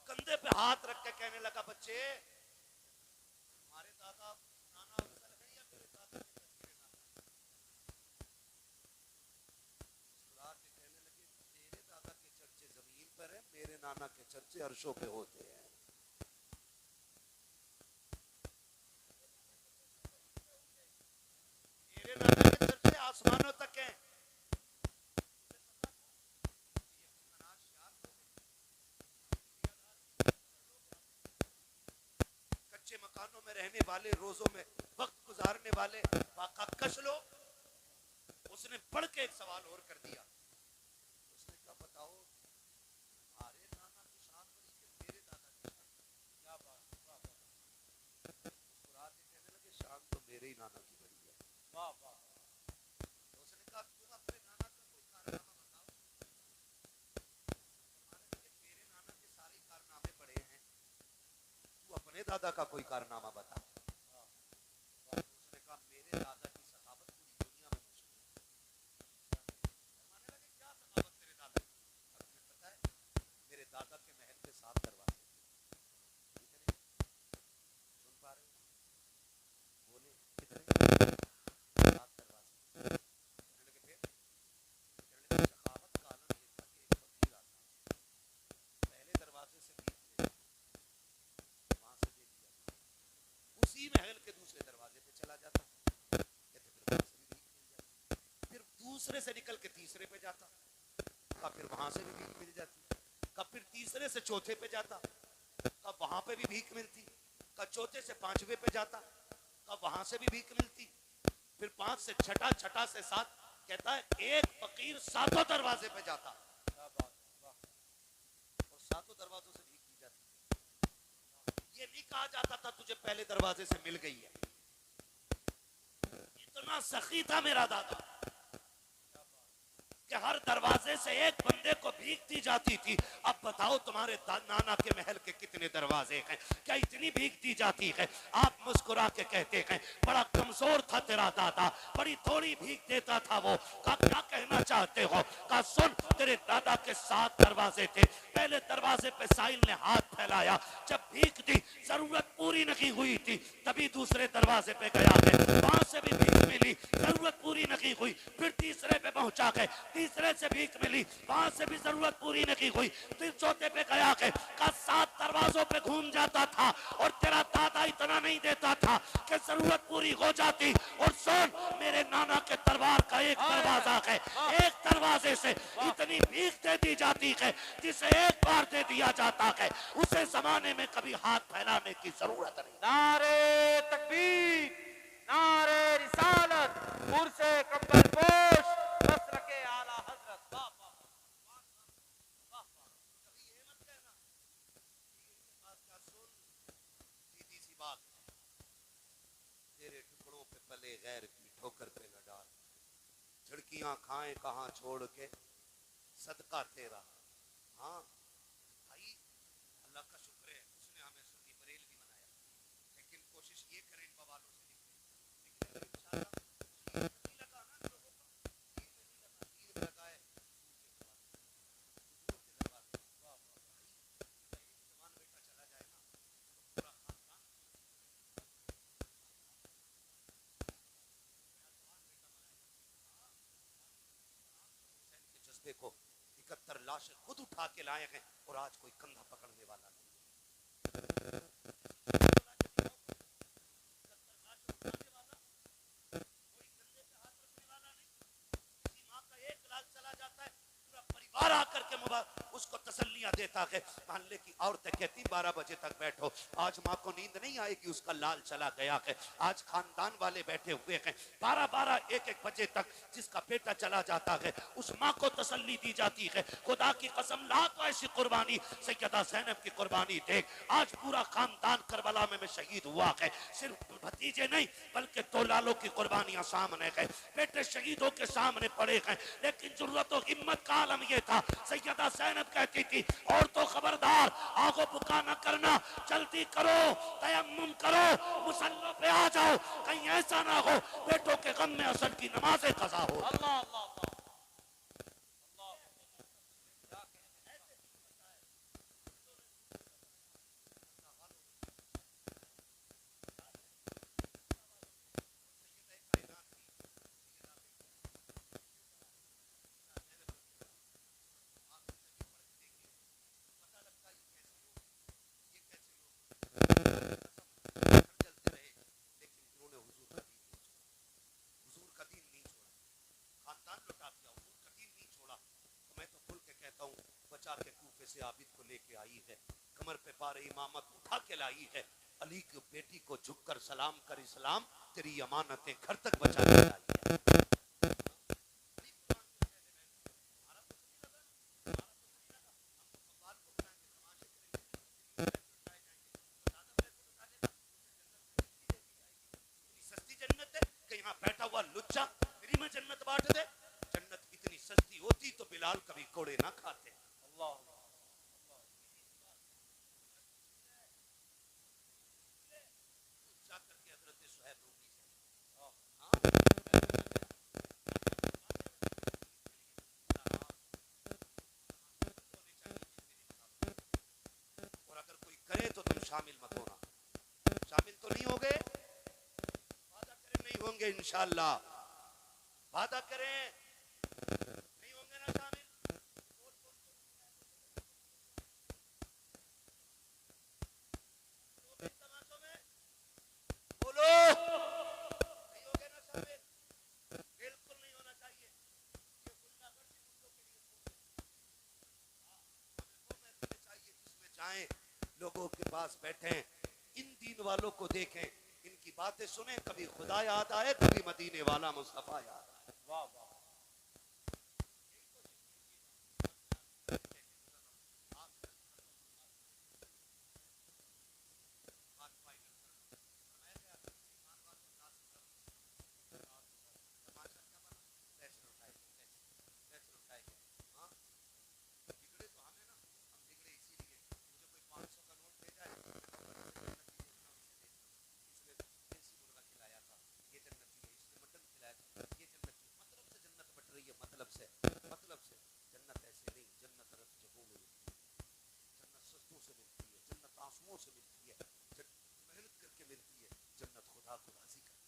कंधे पे हाथ रख के कहने लगा, बच्चे हमारे दादा नाना अफजल है या मेरे दादा के तस्करे नाना? मुस्कुरा के कहने लगे, तेरे दादा के चर्चे जमीन पर है, मेरे नाना के चर्चे अर्शों पे होते हैं। मेरे नाना के चर्चे आसमानों तक हैं। कच्चे मकानों में रहने वाले, रोजों में वक्त गुजारने वाले बाकाकश लोग, उसने पढ़ के एक सवाल और कर दिया। उसने कहा, बताओ हमारे नाना की शान बड़ी कि मेरे दादा की शान? क्या बात, मुस्कुरा के कहने लगे, शान तो मेरे ही नाना की बड़ी है। वाह वाह। तो उसने कहा, तुम अपने नाना का कोई कारनामा बताओ। मेरे नाना के सारे कारनामे पड़े हैं, तू अपने दादा का कोई कारनामा बता। उसने कहा, मेरे दादा की सखावत पूरी दुनिया में मशहूर है। मानने लगे, क्या सखावत तेरे दादा की? अब तुम्हें पता है, मेरे दादा के महल के 7 दरवाजे। कितने? सुन पा रहे हो? बोले कितने? 7 दरवाजे। कहने लगे, फिर? कहने लगे, सखावत का आलम ये था कि एक फकीर आता, पहले दरवाजे से भीख ले, वहां से दे दिया, उसी महल के दूसरे दरवाजे पे चला जाता, कहते फिर वहां से भी भीख मिल जाती, फिर दूसरे से निकल के तीसरे पे जाता, का फिर वहां से भी भीख मिल जाती, का फिर तीसरे से चौथे पे जाता, का वहां पे भी भीख मिलती, का चौथे से 5वें पे जाता, का वहां से भी भीख मिलती, फिर 5 से छठा, छठा से 7, कहता है एक फकीर 7 दरवाजे पे जाता, और 7 दरवाजों से भीख दी जाती। ये नहीं कहा जाता था तुझे पहले दरवाजे से मिल गई है। इतना सखी था मेरा दादा कि हर दरवाजे से एक बंदे को भीख दी जाती थी। अब बताओ तुम्हारे नाना के महल के कितने दरवाजे हैं? क्या इतनी भीख दी जाती है? आप मुस्कुरा के कहते हैं, बड़ा कमजोर था तेरा दादा, बड़ी थोड़ी भीख देता था वो। का क्या कहना चाहते हो? का सुन, तेरे दादा के 7 दरवाजे थे, पहले दरवाजे पे साहिल ने हाथ फैलाया, जब भीख दी, जरूरत पूरी नहीं हुई थी, तभी दूसरे दरवाजे पे गया है, वहां से भी भीख मिली, जरूरत पूरी नहीं हुई, फिर तीसरे पे पहुंचा गए, तीसरे से भीख मिली, वहां से भी जरूरत पूरी नहीं हुई, फिर चौथे पे गया के का 7 दरवाजों पे घूम जाता था, और तेरा दादा इतना नहीं देता था कि जरूरत पूरी हो जाती। और सुन, मेरे नाना के दरबार का एक दरवाजा है, एक दरवाजे से इतनी भीख दे दी जाती है, जिसे एक बार दे दिया जाता है, उसे जमाने में कभी हाथ फैलाने की जरूरत नहीं। नारे तकबीर, नारे रिसालत, उर्से कंबल पोश, बस रखे आला हजरत। वाह वाह वाह वाह। कभी ये मत कहना इनके पास क्या। सुन, सीधी सी बात, तेरे टुकड़ों पे पले गैर की ठोकर पे न डाल, झड़कियां खाएं कहां छोड़ के सदका तेरा। हाँ भाई, अल्लाह का शुक्र है, उसने हमें सुन्नी बरेलवी बनाया, लेकिन कोशिश ये करें इन बवालों से निकले। लेकिन अगर इंशाअल्लाह तीर नहीं लगा ना लोगों को, तीर नहीं लगा, तीर लगा है हुजूर के दरबार पे। वाह वाह भाई, एक जवान बेटा चला जाए ना, तो पूरा खानदान हुसैन के जज्बे को 71 लाशें खुद उठा के लाए हैं, और आज कोई कंधा पकड़ने वाला नहीं। परिवार आकर के उसको तसल्लियां देता है। मोहल्ले की औरतें कहती 12 बजे तक बैठो, आज माँ को नींद नहीं आएगी, उसका लाल चला गया है। आज खानदान वाले बैठे हुए हैं, 12-12 1-1 बजे तक जिसका बेटा चला जाता है, उस माँ को तसल्ली दी जाती है। खुदा की कसम, ला तो ऐसी कुर्बानी, सैयदा ज़ैनब की कुर्बानी देख, आज पूरा खानदान करबला में शहीद हुआ है। सिर्फ भतीजे नहीं बल्कि 2 लालों की कुर्बानियां सामने है, बेटे शहीदों के सामने पड़े हैं। लेकिन जुर्रत और हिम्मत का आलम यह था, सैयदा ज़ैनब कहती थी, और तो खबरदार आगो बुका न करना, जल्दी करो, तयम्मुम करो, मुसल्लों पे आ जाओ, कहीं ऐसा ना हो बेटों के गम में असर की नमाज़ें कज़ा हो। अल्लाह अल्लाह अल्लाह। से आबिद को लेके आई है, कमर पे पारे इमामत उठा के लाई है। अली की बेटी को झुककर सलाम कर इस्लाम, तेरी अमानतें घर तक बचा के लाई है। सस्ती जन्नत है कि यहाँ बैठा हुआ लुच्चा फ्री में जन्नत बांट दे। जन्नत इतनी सस्ती होती तो बिलाल कभी कोड़े ना खाते। अल्लाह जाकर के हजरत सुहैब रूमी से और अगर कोई करे तो तुम शामिल मत होना। शामिल तो नहीं हो गए, वादा करें नहीं होंगे इंशाअल्लाह, वादा करें नहीं होंगे ना शामिल। बोलो नहीं होंगे ना शामिल, बिल्कुल नहीं होना चाहिए। ये गुंडागर्दी मुल्कों के लिए हमें वो महफिलें चाहिए जिसमें जाएं, लोगों के पास बैठें, इन दीन वालों को देखें, इनकी बातें सुने, कभी खुदा याद आए, कभी मदीने वाला मुस्तफा याद आए। वाह वाह मतलब से जन्नत ऐसे नहीं, जन्नत रस जगहों में मिलती है, जन्नत सस्तों से मिलती है, जन्नत आंसुओं से मिलती है, मेहनत करके मिलती है, जन्नत खुदा को राजी करती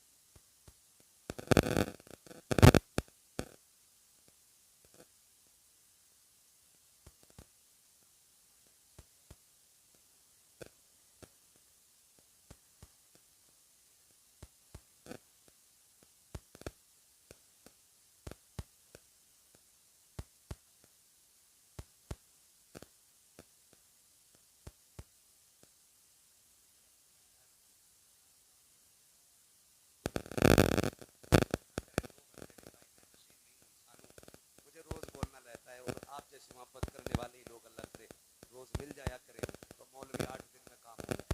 मुझे रोज बोलना रहता है, और आप जैसे मोहब्बत करने वाले ही लोग अल्लाह करे रोज मिल जाया करें तो मौलवी 8 दिन में काम हो जाए।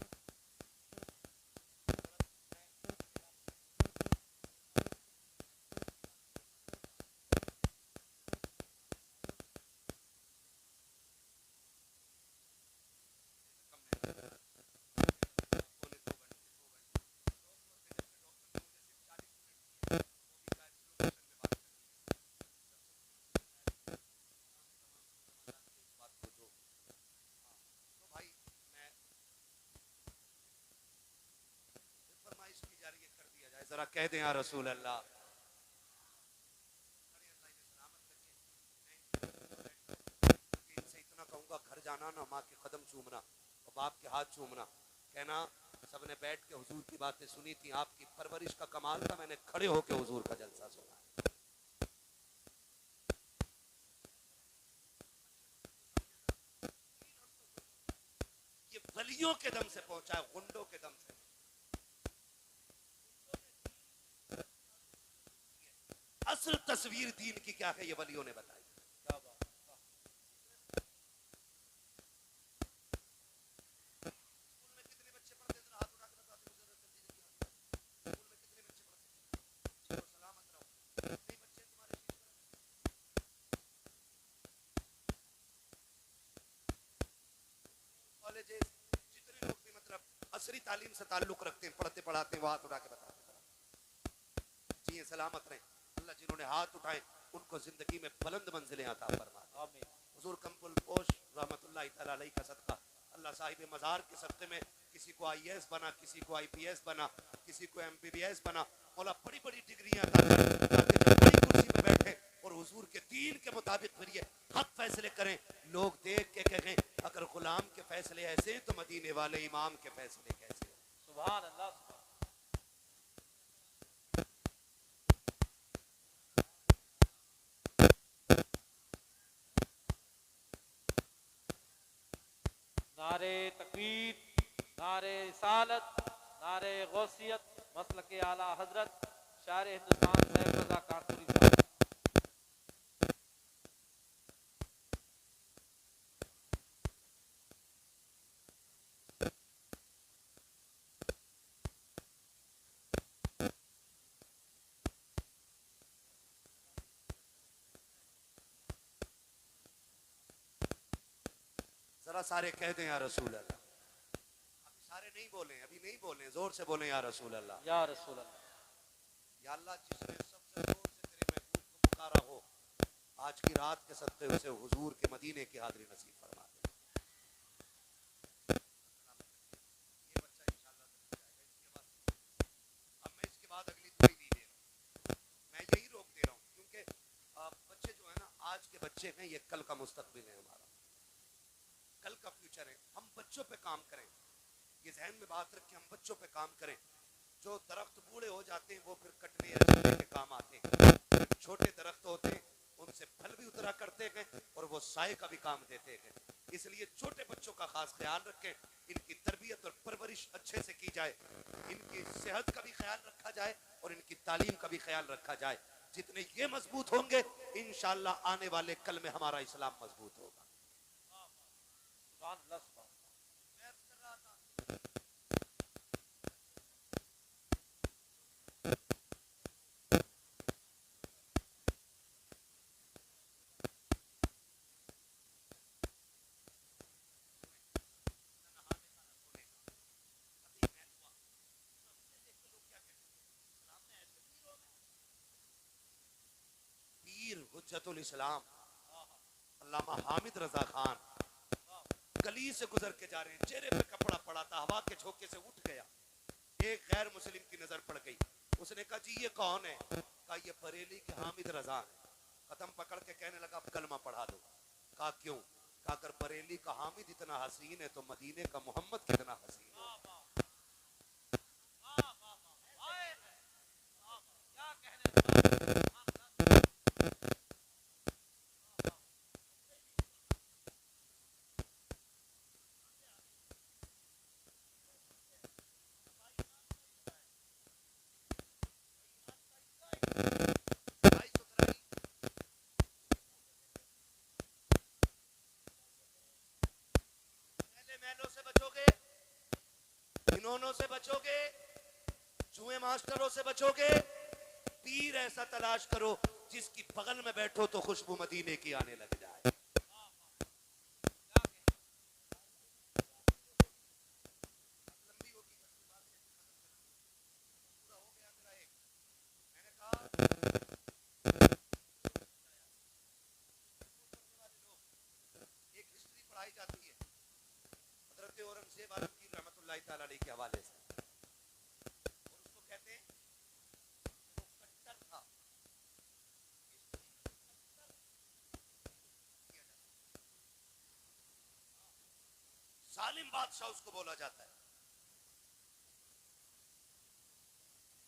जरा कह दें या रसूल अल्लाह। इनसे इतना कहूंगा, घर जाना ना माँ के कदम चूमना और बाप के हाथ चूमना, कहना सबने बैठ के हुजूर की बातें सुनी थी, आपकी परवरिश का कमाल था, मैंने खड़े होके हुजूर का जलसा सुना। ये वलियों के दम से पहुंचा है, गुंडों के दम से। असल तस्वीर दीन की क्या है ये वलियों ने बताई। क्या बात स्कूल में कितने बच्चे पढ़ते थे, हाथ उठा के बताते मुझे स्कूल में कितने बच्चे पढ़ते थे, सलामत रहो, कितने बच्चे तुम्हारे कॉलेजेस, जितने लोग भी मतलब असरी तालीम से ताल्लुक रखते हैं, पढ़ते पढ़ाते हैं, वो हाथ उठा के बताते जी सलामत रहे। अल्लाह जिन्होंने हाथ उठाए उनको जिंदगी में बुलंद मंजिलें अता फरमाए। आमीन। हुजूर कम्पुल पोश रहमतुल्लाहि तआला अलैहि का सदका, अल्लाह साहिब मज़ार के सदक़े में किसी को IAS बना, किसी को IPS बना, किसी को MBBS बना, मौला बड़ी बड़ी डिग्रियां अता कर, ताकि जब बड़ी कुर्सी पे बैठे और हुजूर के दीन के मुताबिक फिर ये हक फैसले करें, लोग देख के कहें अगर गुलाम के फैसले ऐसे हैं तो मदीने वाले इमाम के फैसले कैसे हैं। सुभान अल्लाह। नारे तकबीर, नारे रिसालत, नारे गौसियत, मसलक आला हजरत शायर हिंदुस्तान सैयद रज़ा कानपुरी साहब। जरा सारे कह दें या रसूल अल्लाह। अभी सारे नहीं बोले, अभी नहीं बोले, जोर से बोले या रसूल अल्लाह। या रसूल अल्लाह। या अल्लाह, जिसने सबसे जोर से तेरे महबूब को पुकारा हो, आज की रात के सदक़े उसे हुजूर के मदीने की हाज़िरी नसीब फरमा दे। ये बच्चा इंशाअल्लाह जाएगा। अब मैं इसके बाद अगली दुआई नहीं दे रहा हूँ, मैं यही रोक दे रहा हूँ, क्योंकि बच्चे जो है ना, आज के बच्चे हैं, ये कल का मुस्तकबिल है हमारा, कल का फ्यूचर है। हम बच्चों पे काम करें, ये जहन में बात रखें, हम बच्चों पे काम करें। जो दरख्त बूढ़े हो जाते हैं वो फिर कटने या चलने के काम आते हैं। छोटे दरख्त होते हैं, उनसे फल भी उतरा करते हैं और वो साए का भी काम देते हैं। इसलिए छोटे बच्चों का खास ख्याल रखें, इनकी तरबियत और परवरिश अच्छे से की जाए, इनकी सेहत का भी ख्याल रखा जाए और इनकी तालीम का भी ख्याल रखा जाए। जितने ये मजबूत होंगे, इंशाअल्लाह आने वाले कल में हमारा इस्लाम मजबूत होगा। पीर हुज्जतुल इस्लाम अल्लामा हामिद रजा खान गली से गुजर के जा रहे हैं, चेहरे पे कपड़ा पड़ा था, हवा के झोंके से उठ गया। एक गैर मुस्लिम की नजर पड़ गई, उसने कहा जी ये कौन है? कहा ये बरेली के हामिद रजा है। कदम पकड़ के कहने लगा कलमा पढ़ा दो। कहा क्यों? कहा अगर बरेली का हामिद इतना हसीन है तो मदीने का मोहम्मद कितना हसीन है। महलों से बचोगे, खिलौनों से बचोगे, जुए मास्टरों से बचोगे। पीर ऐसा तलाश करो जिसकी बगल में बैठो तो खुशबू मदीने की आने लग जाए। मैंने कहा एक हिस्ट्री पढ़ाई जाती है हजरत औरंगजेब आलमगीर रहमतुल्लाह तआला अलैहि के हवाले से, और उसको कहते हैं वो कट्टर था। जालिम बादशाह उसको बोला जाता है।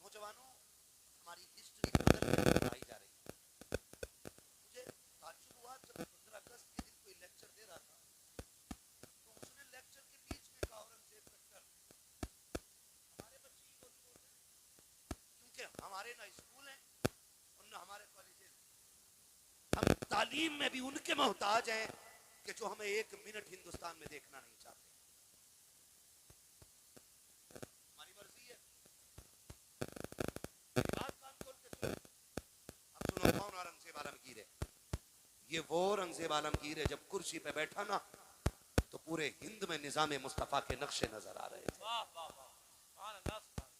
नौजवानों, हमारी हिस्ट्री बदल कर पढ़ाई जा रही है। मुझे ताज्जुब हुआ जब 15 अगस्त के दिन कोई लेक्चर दे रहा था, तो उसने लेक्चर के बीच में कहा औरंगजेब कट्टर। हमारे बच्चे ही बोलते हैं, क्योंकि हमारे ना स्कूल हैं और ना हमारे कॉलेजेस। हम तालीम में भी उनके मोहताज हैं कि जो हमें एक मिनट हिंदुस्तान में देखना नहीं चाहते। हमारी मर्जी है। बात कान खोल के सुनो। अब सुनो कौन औरंगजेब आलमगीर है। ये वो औरंगजेब आलमगीर है जब कुर्सी पे बैठा ना तो पूरे हिंद में निजाम मुस्तफा के नक्शे नजर आ रहे थे। वाह वाह वाह, सुभान अल्लाह, सुभान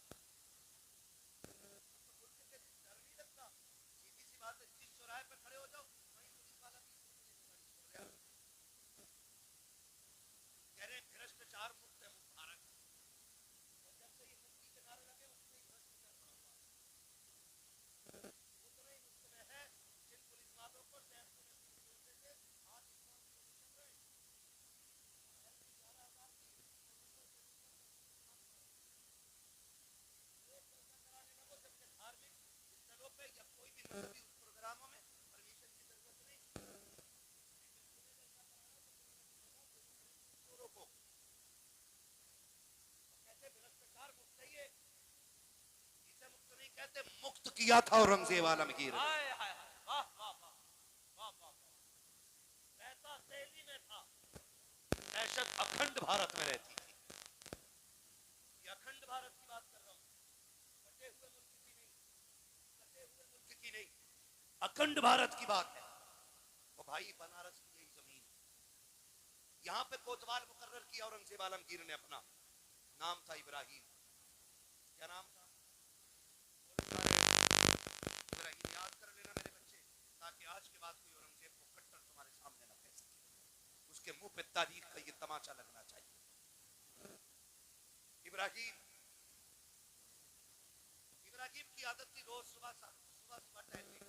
सीधी सी बात है, जिस चौराहे पे खड़े हो जाओ वहीं पुलिस वाला भी कह रहे हैं भ्रष्टाचार मुक्त है भारत। और जब से ये मुक्ति के नारे लगे उतने ही भ्रष्टाचार बढ़ा हुआ है। उतने ही मुश्किल है जिन पुलिस वालों को टैक्स में बोलते थे, आज इस्लाम चल रहे हैं। किया था औरंगजेब आलमगीर ने। हाय हाय हाय, वाह वाह वाह वाह वाह। पैसा दिल्ली में था, दहशत अखंड भारत में रहती थी। ये अखंड भारत की बात कर रहा हूं, कटे हुए मुल्क की नहीं, कटे हुए मुल्क की नहीं, अखंड भारत की बात है। वो भाई बनारस की यही जमीन, यहां पे कोतवाल मुकर्रर किया औरंगजेब आलमगीर ने अपना, नाम था इब्राहिम। क्या नाम था? इब्राहिम याद कर लेना मेरे बच्चे, ताकि आज के बाद कोई औरंगजेब को कट्टर तुम्हारे सामने न कह सके, उसके मुंह पे तारीख का ये तमाचा लगना चाहिए। इब्राहिम की आदत थी रोज सुबह टहलने की।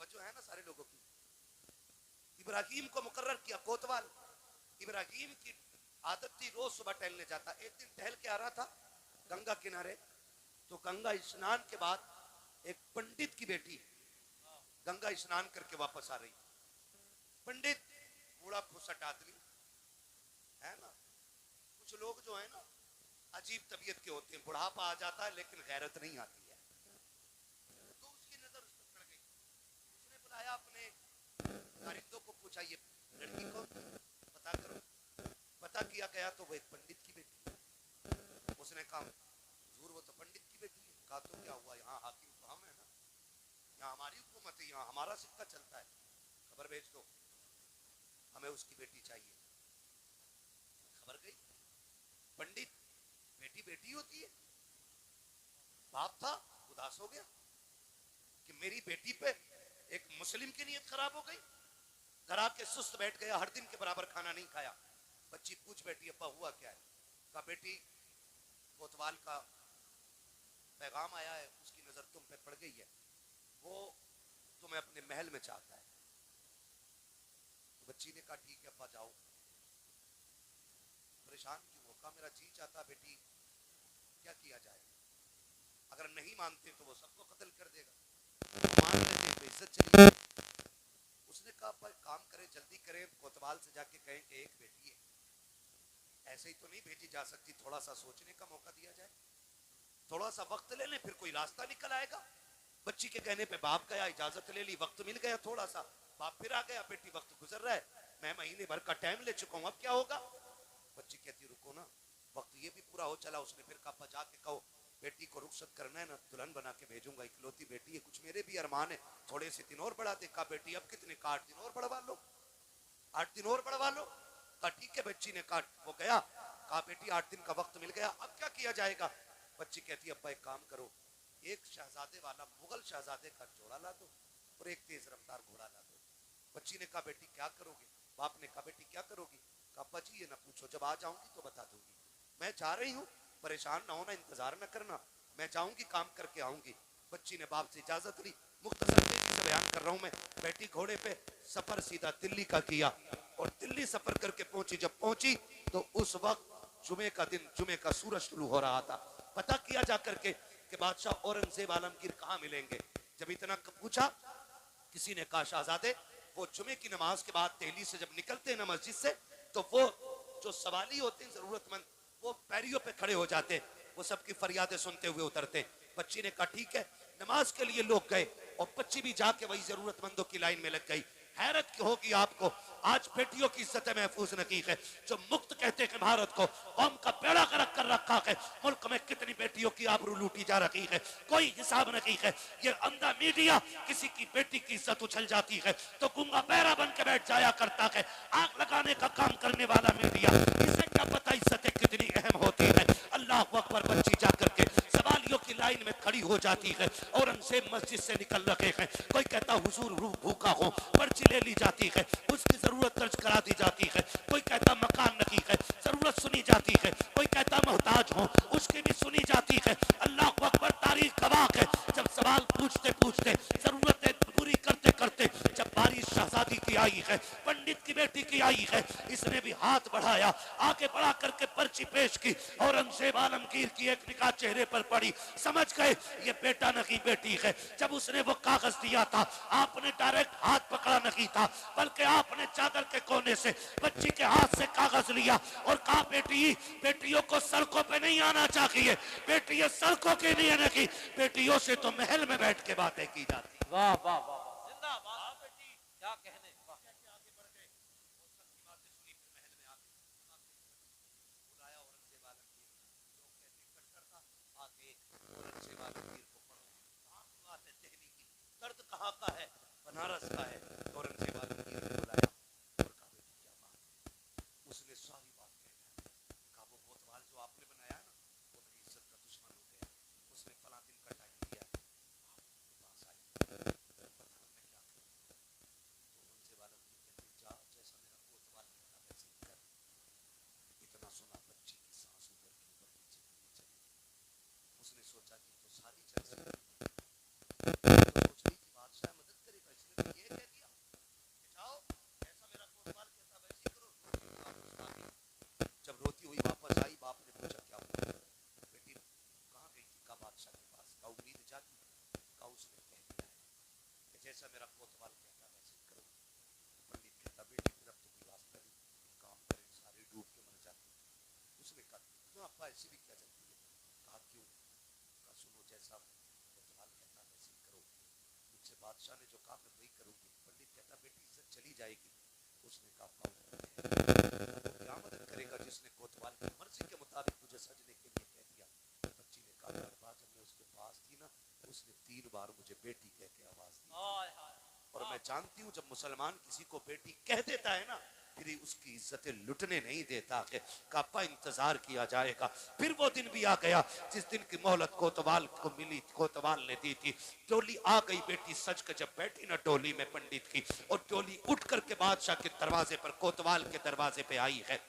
जो है ना सारे लोगों की, इब्राहिम को मुकर्रर किया कोतवाल। इब्राहिम की आदत थी रोज सुबह टहलने जाता। एक दिन टहल के आ रहा था गंगा किनारे, तो गंगा स्नान के बाद एक पंडित की बेटी गंगा स्नान करके वापस आ रही। पंडित बूढ़ा फुसट आदमी है ना, कुछ लोग जो है ना अजीब तबीयत के होते हैं, बुढ़ापा आ जाता है लेकिन गैरत नहीं आती है। तो उसकी नजर उस पर पड़ गई, उसने बुलाया अपने कारिंदों को, पूछा ये लड़की को पता करो। पता किया गया तो वो एक पंडित की बेटी। उसने कहा हुजूर वो तो पंडित की बेटी है। कहा तो क्या हुआ, यहाँ हाकिम तो हम है ना, यहाँ हमारी हुकूमत है, यहाँ हमारा सिक्का चलता है, खबर भेज दो, हमें उसकी बेटी चाहिए। खबर गई, पंडित बेटी बेटी होती है। बाप था उदास हो गया कि मेरी बेटी पे एक मुस्लिम की नीयत खराब हो गई। घर आके सुस्त बैठ गया, हर दिन के बराबर खाना नहीं खाया। बच्ची पूछ बैठी अब्बा हुआ क्या है? कहा बेटी कोतवाल का पैगाम आया है, उसकी नजर तुम पे पड़ गई है, वो तुम्हें अपने महल में चाहता है। तो बच्ची ने कहा ठीक है अब्बा जाओ। परेशान क्यों हो? कहा मेरा जी चाहता बेटी, क्या किया जाए, अगर नहीं मानते तो वो सबको कत्ल कर देगा, मान लेते तो इज्जत चली। उसने कहा अब्बा काम करें, जल्दी करें, कोतवाल से जाके कहें कि एक बेटी है, ऐसे ही तो नहीं भेजी जा सकती, थोड़ा सा सोचने का मौका दिया जाए, थोड़ा सा वक्त ले लें, फिर कोई रास्ता निकल आएगा। बच्ची के कहने पे बाप गया, इजाजत ले ली, वक्त मिल गया थोड़ा सा, बाप फिर आ गया, बेटी वक्त गुजर रहा है, मैं महीने भर का टाइम ले चुका हूं, अब क्या होगा? बच्ची कहती रुको ना, वक्त ये भी पूरा हो चला। उसने फिर कहा जाके कहो बेटी को रुखसत करना है ना, दुल्हन बना के भेजूंगा, इकलौती बेटी है, कुछ मेरे भी अरमान है, थोड़े से दिन और बढ़ा दे। कहा बेटी अब कितने का, 8 दिन और बढ़वा लो, 8 दिन और बढ़वा लो। कहा ठीक है। बच्ची ने कहा वो गया, कहा बेटी 8 दिन का वक्त मिल गया, अब क्या किया जाएगा? बच्ची कहती अब्बा एक काम करो, एक शहजादे वाला मुगल शहजादे का जोड़ा ला दो और एक तेज रफ्तार घोड़ा ला दो। बच्ची ने कहा बेटी क्या करोगे? बाप ने कहा बेटी क्या करोगी? कहा अब्बा जी ये ना पूछो, जब आ जाऊंगी तो बता दूंगी, मैं जा रही हूँ, परेशान ना होना, इंतजार न करना, मैं जाऊंगी काम करके आऊंगी। बच्ची ने बाप से इजाजत ली। मुख्तसर तेजी से बयान कर रहा हूं मैं। बैठी घोड़े पे, सफर सीधा दिल्ली का किया और दिल्ली सफर करके पहुंची। जब पहुंची तो उस वक्त जुमे का दिन, जुमे का सूरज शुरू हो रहा था। पता किया जा करके कि बादशाह औरंगजेब आलमगीर कहाँ मिलेंगे। जब इतना पूछा, किसी ने कहा शहजादे वो जुमे की नमाज के बाद दिल्ली से जब निकलते हैं ना मस्जिद से, तो वो जो सवाली होते हैं जरूरतमंद, वो पैरियों पे खड़े हो जाते, वो सबकी फरियादें सुनते हुए उतरते। बच्ची ने कहा ठीक है। नमाज के लिए लोग गए और बच्ची भी जाके वही जरूरतमंदों की लाइन में लग गई। हैरत होगी आपको, आज बेटियों की इज्जत महफूज नहीं है। जो मुक्त कहते हैं भारत को कौम का बेड़ा गर्क कर रखा है, मुल्क में कितनी बेटियों की आबरू लूटी जा रही है, कोई हिसाब नहीं है। ये अंधा मीडिया किसी की बेटी की इज्जत उछल जाती है तो गूंगा बहरा बन के बैठ जाया करता है। आग लगाने का काम करने वाला मीडिया, इसे क्या पता इज्जतें कितनी अहम होती है। अल्लाह अकबर। बच्ची जाकर के सवालियों की लाइन में खड़ी हो जाती है। औरंगजेब मस्जिद से निकल रहे हैं। कोई कहता हुजूर भूखा हो, पर्ची ले ली जाती है, उसकी जरूरत दर्ज करा दी जाती है। कोई कहता मकान नहीं है, जरूरत सुनी जाती है। कोई कहता मोहताज हो, उसकी भी सुनी जाती है। अल्लाह अकबर। तारीख गवाह है, जब सवाल पूछते पूछते, जरूरतें पूरी करते करते, जब बारी शहजादी की आई है, पंडित की बेटी की आई है। इसने भी हाथ बढ़ाया, आगे बढ़ा करके पर्ची पेश की। औरंगजेब आलमगीर की एक निगाह चेहरे पर पड़ी, समझ गए ये बेटा नहीं बेटी है। जब उसने वो कागज दिया था, आपने डायरेक्ट हाथ पकड़ा नहीं था, बल्कि आपने चादर के कोने से बच्ची के हाथ से कागज लिया और कहा बेटी, बेटियों को सड़कों पे नहीं आना चाहिए, बेटियां सड़कों के लिए नहीं, बेटियों से तो महल में बैठ के बातें की जाती। वाह वाह वाह, जिंदाबाद बेटी, क्या कहने। वाह, आगे बढ़ गए, वो सबकी बातें सुनी, फिर महल में आके बुलाया औरंगजेब आलमगीर। लोग कहते कटकर था, आके औरंगजेब आलमगीर को पढ़ो। कहाँ की बात है, दिल्ली की, दर्द कहाँ का है, बनारस का है। औरंगजेब आलमगीर ने बुलाया और कहा बेटी क्या बात है। उसने सारी बात कही। कहा वो कोतवाल जो आपने बनाया ना, वो मेरी इज्जत का दुश्मन हो गया, उसने फला दिन का टाइम दिया, आपके पास आई, बता मैं क्या करूं। तो उनसे वाला कहते जा, जैसा मेरा कोतवाल कहता वैसे ही कर। इतना सुना बच्ची की सांस ऊपर की ऊपर नीचे नीचे चली। उसने सोचा कि तो सारी चल सकती, तो सोच रही थी बादशाह मदद करेगा, इसने तो ये कह दिया कि जाओ जैसा मेरा कोतवाल कहता वैसे ही करो। वापस आ गई। जब रोती हुई वापस आई, बाप ने पूछा क्या हुआ बेटी, कहाँ गई थी? का बादशाह के पास। का उम्मीद जागी? का उसने कह दिया है कि जैसा मेरा कोतवाल कहता वैसे ही करो। पंडित कहता बेटी फिर अब तो कोई वास्ता नहीं, एक काम करें सारे डूब के मर जाते। उसने कहा क्यों आपा ऐसी भी क्या चलती है? कहा क्यों? कहा सुनो जैसा कोतवाल कहता वैसे ही करो, मुझसे बादशाह ने जो कहा मैं वही करूंगी। पंडित कहता बेटी इज्जत चली जाएगी। उसने कहा तो क्या मदद करेगा जिसने कोतवाल की मर्जी के मुताबिक तुझे सजने के लिए कह दिया। बच्ची ने कहा बात जब मैं उसके पास थी ना, उसने 3 बार मुझे बेटी कह के आवाज दी, और मैं जानती हूँ जब मुसलमान किसी को बेटी कह देता है ना, फिर उसकी इज्जतें लुटने नहीं देता। कापा इंतजार किया जाएगा। फिर वो दिन भी आ गया जिस दिन की मोहलत कोतवाल को मिली, कोतवाल ने दी थी। डोली आ गई, बेटी सज के जब बैठी ना डोली में पंडित की, और डोली उठ करके बादशाह के दरवाजे पर, कोतवाल के दरवाजे पे आई है।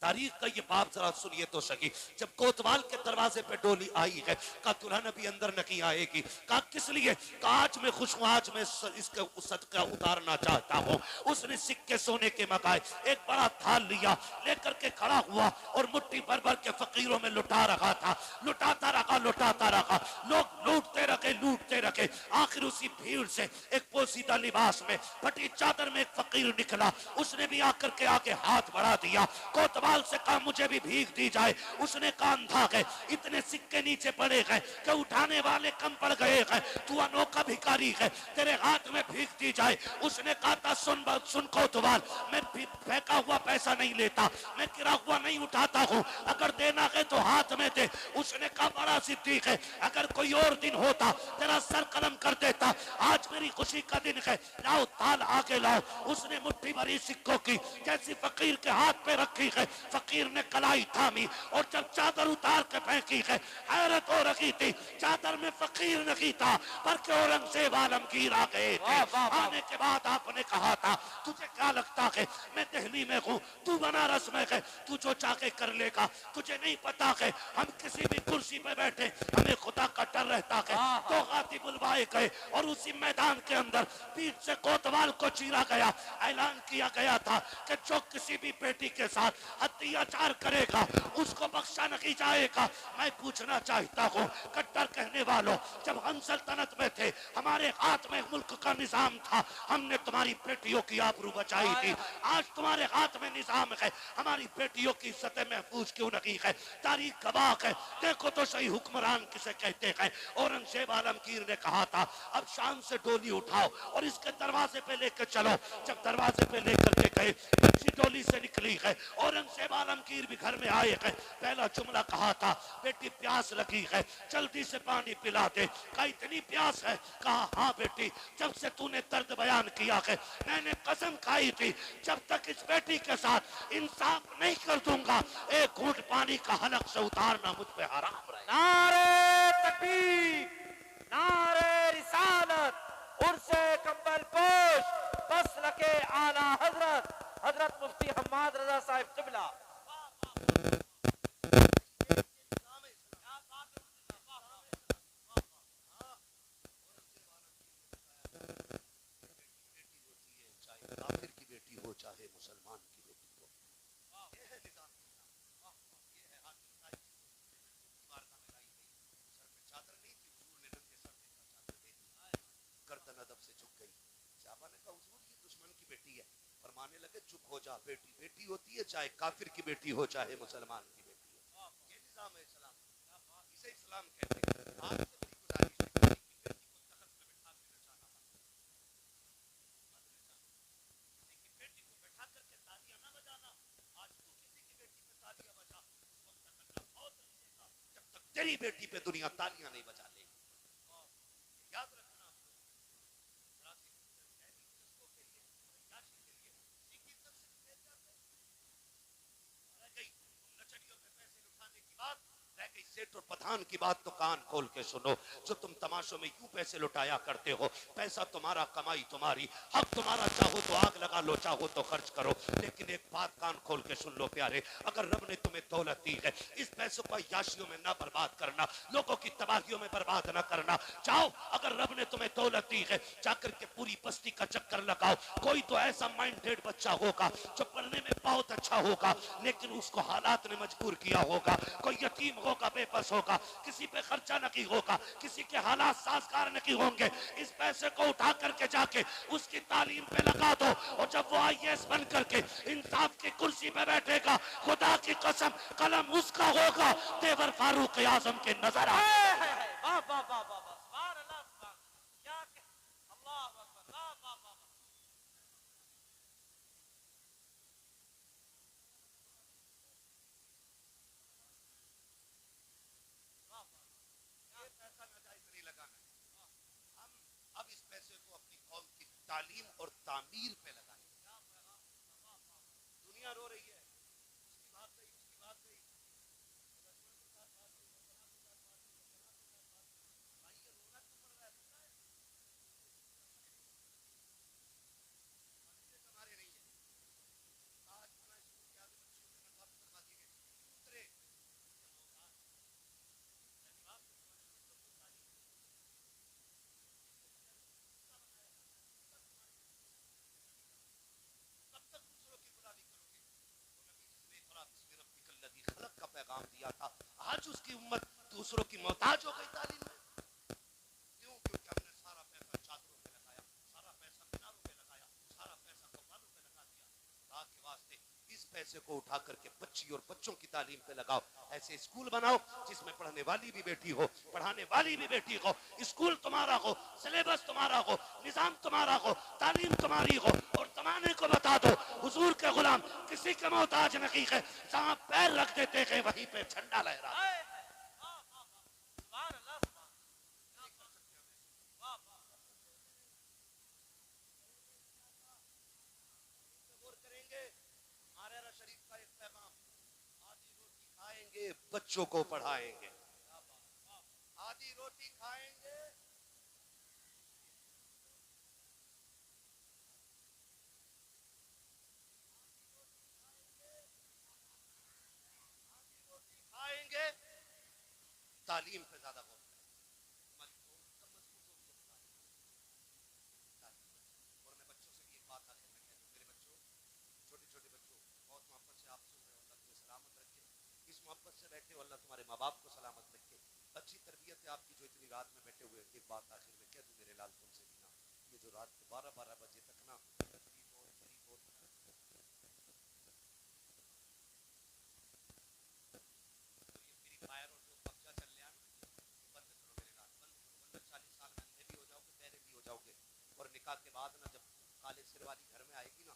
तारीख का ये बाप जरा सुनिए तो सही। जब कोतवाल के दरवाजे पे डोली आई है, कहा दुल्हन अभी अंदर नहीं आएगी। कहा किस लिए? कहा आज मैं खुश हूं, आज मैं इसका सदका उतारना चाहता हूं। उसने सिक्के सोने के मंगाए, एक बड़ा थाल लिया, लेकर के खड़ा हुआ और मुट्ठी भर भर के फकीरों में लुटा रहा था। लुटाता रहा, लुटाता रहा, लोग लूटते रखे, लूटते रखे। आखिर उसी भीड़ से एक पोसीदा लिबास में, फटी चादर में एक फकीर निकला। उसने भी आकर के आगे हाथ बढ़ा दिया। कोतवाल से कहा मुझे भी भीख दी जाए। उसने कहा अंधा है, इतने सिक्के नीचे पड़े हैं कि उठाने वाले कम पड़ गए हैं, तू अनोखा भिखारी है, तेरे हाथ में भीख दी जाए। उसने कहा था सुन कोतवाल, मैं फेंका हुआ पैसा नहीं लेता, मैं गिरा हुआ नहीं उठाता हूँ, अगर देना है तो हाथ में दे। उसने कहा बड़ा सिद्दीक है, अगर कोई और दिन होता तेरा सर कलम कर देता, आज मेरी खुशी का दिन है, लाओ ताल आगे लाओ। उसने मुट्ठी भरी सिक्कों की जैसी फकीर के हाथ पे रखी है, फकीर ने कलाई थामी और जब चादर उतार के फेंकी है, हैरत हो रही थी। चादर में फकीर नहीं था, बल्कि औरंगजेब आलमगीर आ गए थे। आने के बाद आपने कहा था तुझे क्या लगता है मैं दिल्ली में हूँ, तू बनारस में है, तू जो चाहे कर लेगा, तुझे नहीं पता है हम किसी भी कुर्सी पे बैठे हमें खुदा का डर रहता है। तो गाती बुलवाए गए और उसी मैदान के अंदर पीठ से कोतवाल को चीरा गया। ऐलान किया गया था कि जो किसी भी बेटी के साथ अत्याचार करेगा उसको बख्शा नहीं जाएगा। मैं पूछना चाहता हूँ कट्टर कहने वालों, जब हम सल्तनत में थे, हमारे हाथ में मुल्क का निजाम था, हमने तुम्हारी बेटियों की आबरू बचाई थी। आज तुम्हारे हाथ में निजाम है, हमारी बेटियों की इज्जतें महफूज क्यों नहीं है? तारीख गवाह है, देखो तो सही हुक्मरान किसे कहते हैं। औरंगजेब आलमगीर ने कहा था अब शान से डोली उठाओ और इसके दरवाजे पे लेकर चलो। जब दरवाजे पे लेकर के गए, बच्ची डोली से निकली है, औरंगजेब आलमगीर भी घर में आए हैं। पहला जुमला कहा था बेटी प्यास लगी है, जल्दी से पानी पिला दे। कहा इतनी प्यास है? कहा हाँ बेटी, जब से तूने दर्द बयान किया है मैंने कसम खाई थी जब तक इस बेटी के साथ इंसाफ नहीं कर दूंगा, एक घूंट पानी का हलक से उतारना मुझ पे हराम रहे। नारे तकबीर, नारे रिसालत, उर्से कंबल पोश, बस लगे आला हजरत, हजरत मुफ्ती हम्माद रजा साहिब किबला। हो चाहे मुसलमान की बेटी हो। ये है निजाम इस्लाम, ये है हाकिम साहब की बारगाह में लाई गई। सर पे चादर नहीं थी, हुजूर ने नंगे सर देखा, चादर दे दी, गर्दन अदब से झुक गई। साहबा ने कहा हुजूर ये दुश्मन की बेटी है। फरमाने लगे चुप हो जा, बेटी बेटी होती है, चाहे काफिर की बेटी हो चाहे मुसलमान की बेटी हो। ये निजाम है इस्लाम, इसे इस्लाम कहते हैं। आपसे मेरी गुजारिश है कि किसी की बेटी को तख्त में बैठा के नचाना मत, किसी की बेटी को बैठा करके तालियां ना बजाना। आज तू किसी की बेटी पे तालियां बजा, उस वक्त तक अल्लाह बहुत रखेगा जब तक तेरी बेटी पे दुनिया तालियां नहीं बजा लेगी। याद रखना आप लोग, जिसको के लिए याशी के लिए किसी की इज्जत से खेल जाते रह गई। नचनियों पे पैसे लुटाने की बात रह गई, सेठ और पठान की बात तो कान खोल के सुनो। जो तुम तमाशों में यूं पैसे लुटाया करते हो, पैसा तुम्हारा, कमाई तुम्हारी, हक तुम्हारा, चाहो तो आग लगा लो, चाहो तो खर्च करो। लेकिन एक बात कान खोल के सुन लो प्यारे, अगर रब ने तुम्हें दौलत दी है, इस पैसों को याशियों में ना बर्बाद करना, लोगों की तबाहियों में बर्बाद ना करना। जाओ, अगर रब ने तुम्हें दौलत दी है, जाकर के पूरी बस्ती का चक्कर लगाओ। कोई तो ऐसा माइंडेड बच्चा होगा जो पढ़ने में बहुत अच्छा होगा, लेकिन उसको हालात ने मजबूर किया होगा। कोई यतीम होगा, बेबस होगा, किसी पे खर्चा नहीं होगा, किसी के हालात साजगार नहीं होंगे। इस पैसे को उठा करके जाके उसकी तालीम पे लगा दो, और जब वो IAS बन करके इंसाफ की कुर्सी पे बैठेगा, खुदा की कसम कलम उसका होगा, तेवर फारूक आजम के नजर आ। वाह वाह वाह वाह वाह, सुभान अल्लाह, सुभान क्या अल्लाह अकबर, वाह वाह वाह। ये पैसा नाजायज नहीं लगाना है। हम अब इस पैसे को अपनी कौम की तालीम और तामीर पे लगाएंगे। दुनिया रो रही है, उसकी बात गई, उसकी बात गई, भाई ये रोना क्यों पड़ रहा है? पता है हमारे नहीं है। आज बना स्कूल के आगे बच्चों के नकाब करवा दिए गए, उतरे कब तक दूसरों की गुलामी करोगे? तो नबी जिसने इक़रा बिस्मि रब्बिकल लज़ी खलक़ का पैगाम दिया था, आज उसकी उम्मत दूसरों की मोहताज हो गई तालीम में। क्यों? क्योंकि हमने सारा पैसा चादरों पे लगाया, सारा पैसा मीनारों पे लगाया, सारा पैसा कव्वालों पे लगा दिया। खुदा के वास्ते इस पैसे को उठा करके बच्ची और बच्चों की तालीम पे लगाओ। ऐसे स्कूल बनाओ जिसमें पढ़ने वाली भी बेटी हो, पढ़ाने वाली भी बेटी हो, स्कूल तुम्हारा हो, सिलेबस तुम्हारा हो, निजाम तुम्हारा हो, तालीम तुम्हारी हो, और जमाने को बता दो हुजूर के गुलाम किसी के मोहताज नहीं है। जहां पैर रख देते हैं वहीं पे झंडा लहरा। सुभान अल्लाह, सुभान वाह वाह। गौर करेंगे मारेरा शरीफ का एक पैगाम, आधी रोटी खाएंगे बच्चों को पढ़ाएंगे, आधी रोटी खाएंगे खाएंगे, तालीम पे ज्यादा गौर करें। हमारी कौम कब मजबूत होगी? तालीम। और मैं बच्चों से भी एक बात आखिर में कहता हूँ, मेरे बच्चों, छोटे छोटे बच्चों, बहुत मोहब्बत से आप सुन रहे हो, अल्लाह तुम्हें सलामत रखे। इस मोहब्बत से बैठे हो, अल्लाह तुम्हारे माँ बाप को सलामत रखे। अच्छी तरबियत है आपकी जो इतनी रात में बैठे हुए। एक बात आखिर में कह दूं मेरे लाल तुमसे भी ना, ये जो रात के 12-12 बजे तक ना तकलीफ और तकलीफ और फ्री फायर और जो कब्जा चल रहा है बंद करो मेरे लाल, बंद करो, वरना 40 साल में अंधे भी हो जाओगे, बहरे भी हो जाओगे। और निकाह के बाद ना जब काले सिर वाली घर में आएगी ना,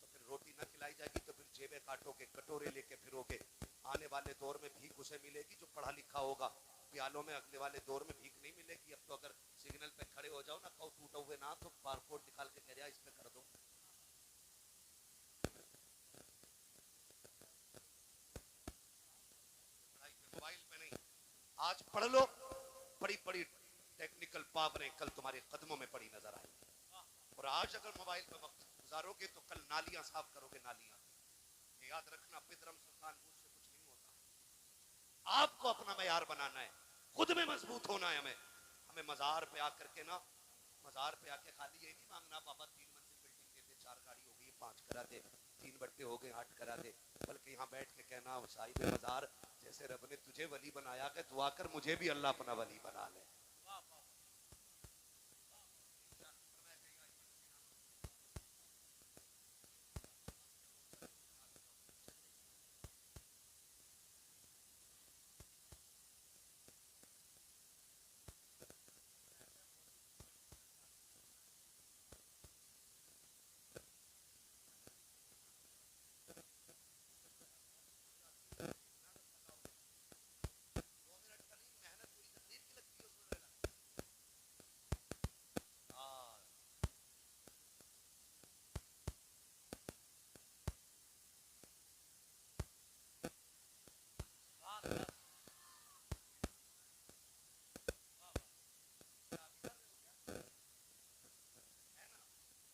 तो फिर रोटी ना खिलाई जाएगी, तो फिर जेबें काटोगे, कटोरे लेके फिरोगे। आने वाले दौर में भीख उसे मिलेगी जो पढ़ा लिखा होगा, प्यालों में अगले वाले दौर में भीख नहीं मिलेगी। अब तो अगर सिग्नल पे खड़े हो जाओ ना, कहो टूटे हुए ना, तो बारकोड निकाल के कह रहा इस पे कर दो। पढ़ाई पे, मोबाइल पे नहीं। आज पढ़ लो, बड़ी बड़ी टेक्निकल पावरें कल तुम्हारे कदमों में पड़ी नजर आएंगी। और आज अगर मोबाइल पे वक्त गुजारोगे तो कल नालियां साफ करोगे, नालियां। याद रखना, पितरम सुल्तान मुझ से कुछ नहीं होता। आपको अपना मयार बनाना है, खुद में मजबूत होना है। हमें मजार पे आकर के ना, मजार पे आके खाली ये नहीं मांगना बाबा 3 मंजिल बिल्डिंग दे दे, 4 गाड़ी हो गई, 5 करा करा दे, 3 बढ़ते हो गए 8 करा दे, बल्कि यहाँ बैठ के कहना साहिब मज़ार जैसे रब ने तुझे वली बनाया कि दुआ कर मुझे भी अल्लाह अपना वली बना ले।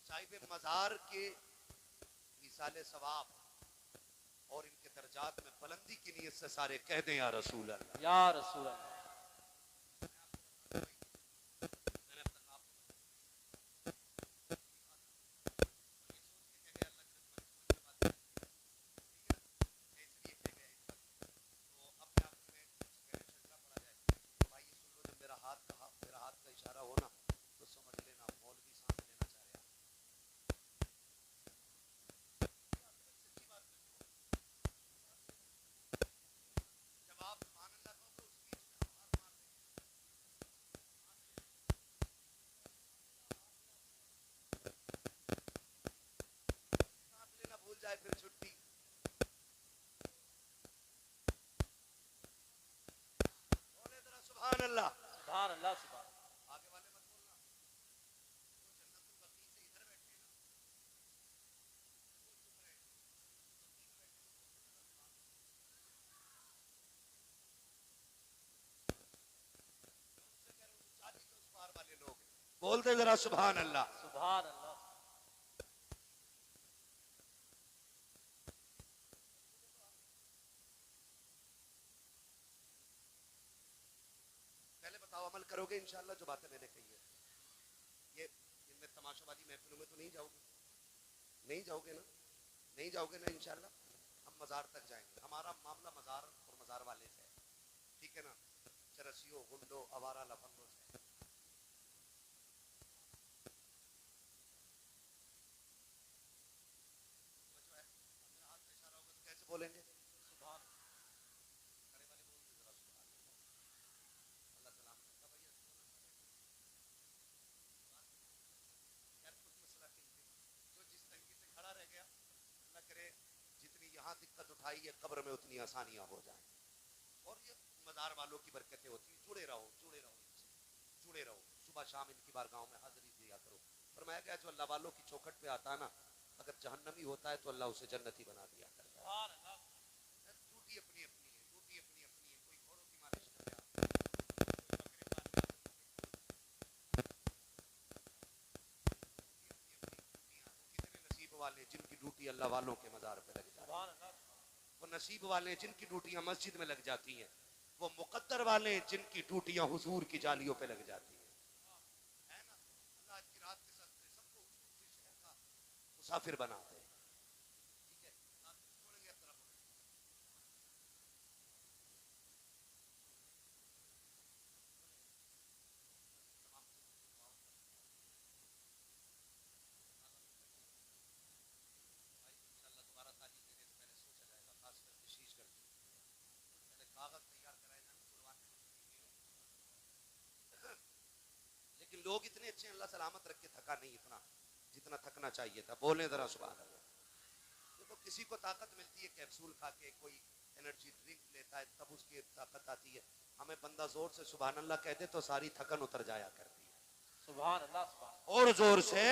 साहिब मज़ार के मिसाल सवाब और इनके दर्जात में बुलंदी की नीयत से सारे कह दें या रसूल अल्लाह, या रसूल अल्लाह। फिर छुट्टी बोले जरा सुभान अल्लाह, सुभान अल्लाह, सुभान। आगे वाले मत बोलना, जन्नतुल बकी से इधर बैठे ना, उस पार वाले लोग बोलते जरा सुभान अल्लाह, सुभान अल्लाह। अमल करोगे इंशाअल्लाह जो बातें मैंने कही है। ये इनमें तमाशा वाली महफिलों में तो नहीं जाओगे, नहीं जाओगे ना, नहीं जाओगे ना इंशाअल्लाह। हम मज़ार तक जाएंगे, हमारा मामला मज़ार और मज़ार वाले से है, ठीक है ना, चरसियों गुंडो आवारा लफंगों से। हाथ में इशारा होगा तो कैसे बोलेंगे? जितनी यहाँ दिक्कत उठाई है कब्र में उतनी आसानियां हो जाए, और ये मज़ार वालों की बरकतें होती है। जुड़े रहो, जुड़े रहो, जुड़े रहो, सुबह शाम इनकी बारगाहों में हाजिरी दिया करो। फरमाया गया जो अल्लाह वालों की चौखट पे आता है ना, अगर जहन्नमी होता है तो अल्लाह उसे जन्नती बना दिया करता है। ड्यूटी अपनी अपनी है, ड्यूटी अपनी अपनी है। कोई घोड़ों की मालिश कर रहा है, कितने नसीब वाले जिनकी ड्यूटी अल्लाह वालों के मज़ार पे लग जाती है। वो नसीब वाले जिनकी ड्यूटियां मस्जिद में लग जाती हैं, वो मुकद्दर वाले जिनकी ड्यूटियां हुजूर की जालियों पे लग जाती हैं, है ना। अल्लाह की रात के साथ सबको शहर का मुसाफिर बनाते हैं, ठीक है। छोड़ेंगे अब तरफ दोबारा तालीम देने से पहले सोचा जाएगा, खासकर कोशिश करके पहले कागज तैयार कराए जाए कुर्बान। लेकिन लोग इतने अच्छे अल्लाह सलामत रख के थका नहीं इतना जितना थकना चाहिए था। बोले जरा सुभान अल्लाह। देखो किसी को ताकत मिलती है कैप्सूल खा के, कोई एनर्जी ड्रिंक लेता है तब उसकी ताकत आती है। हमें बंदा जोर से सुभान अल्लाह कह दे तो सारी थकन उतर जाया करती है। सुभान अल्लाह, सुभान। और जोर से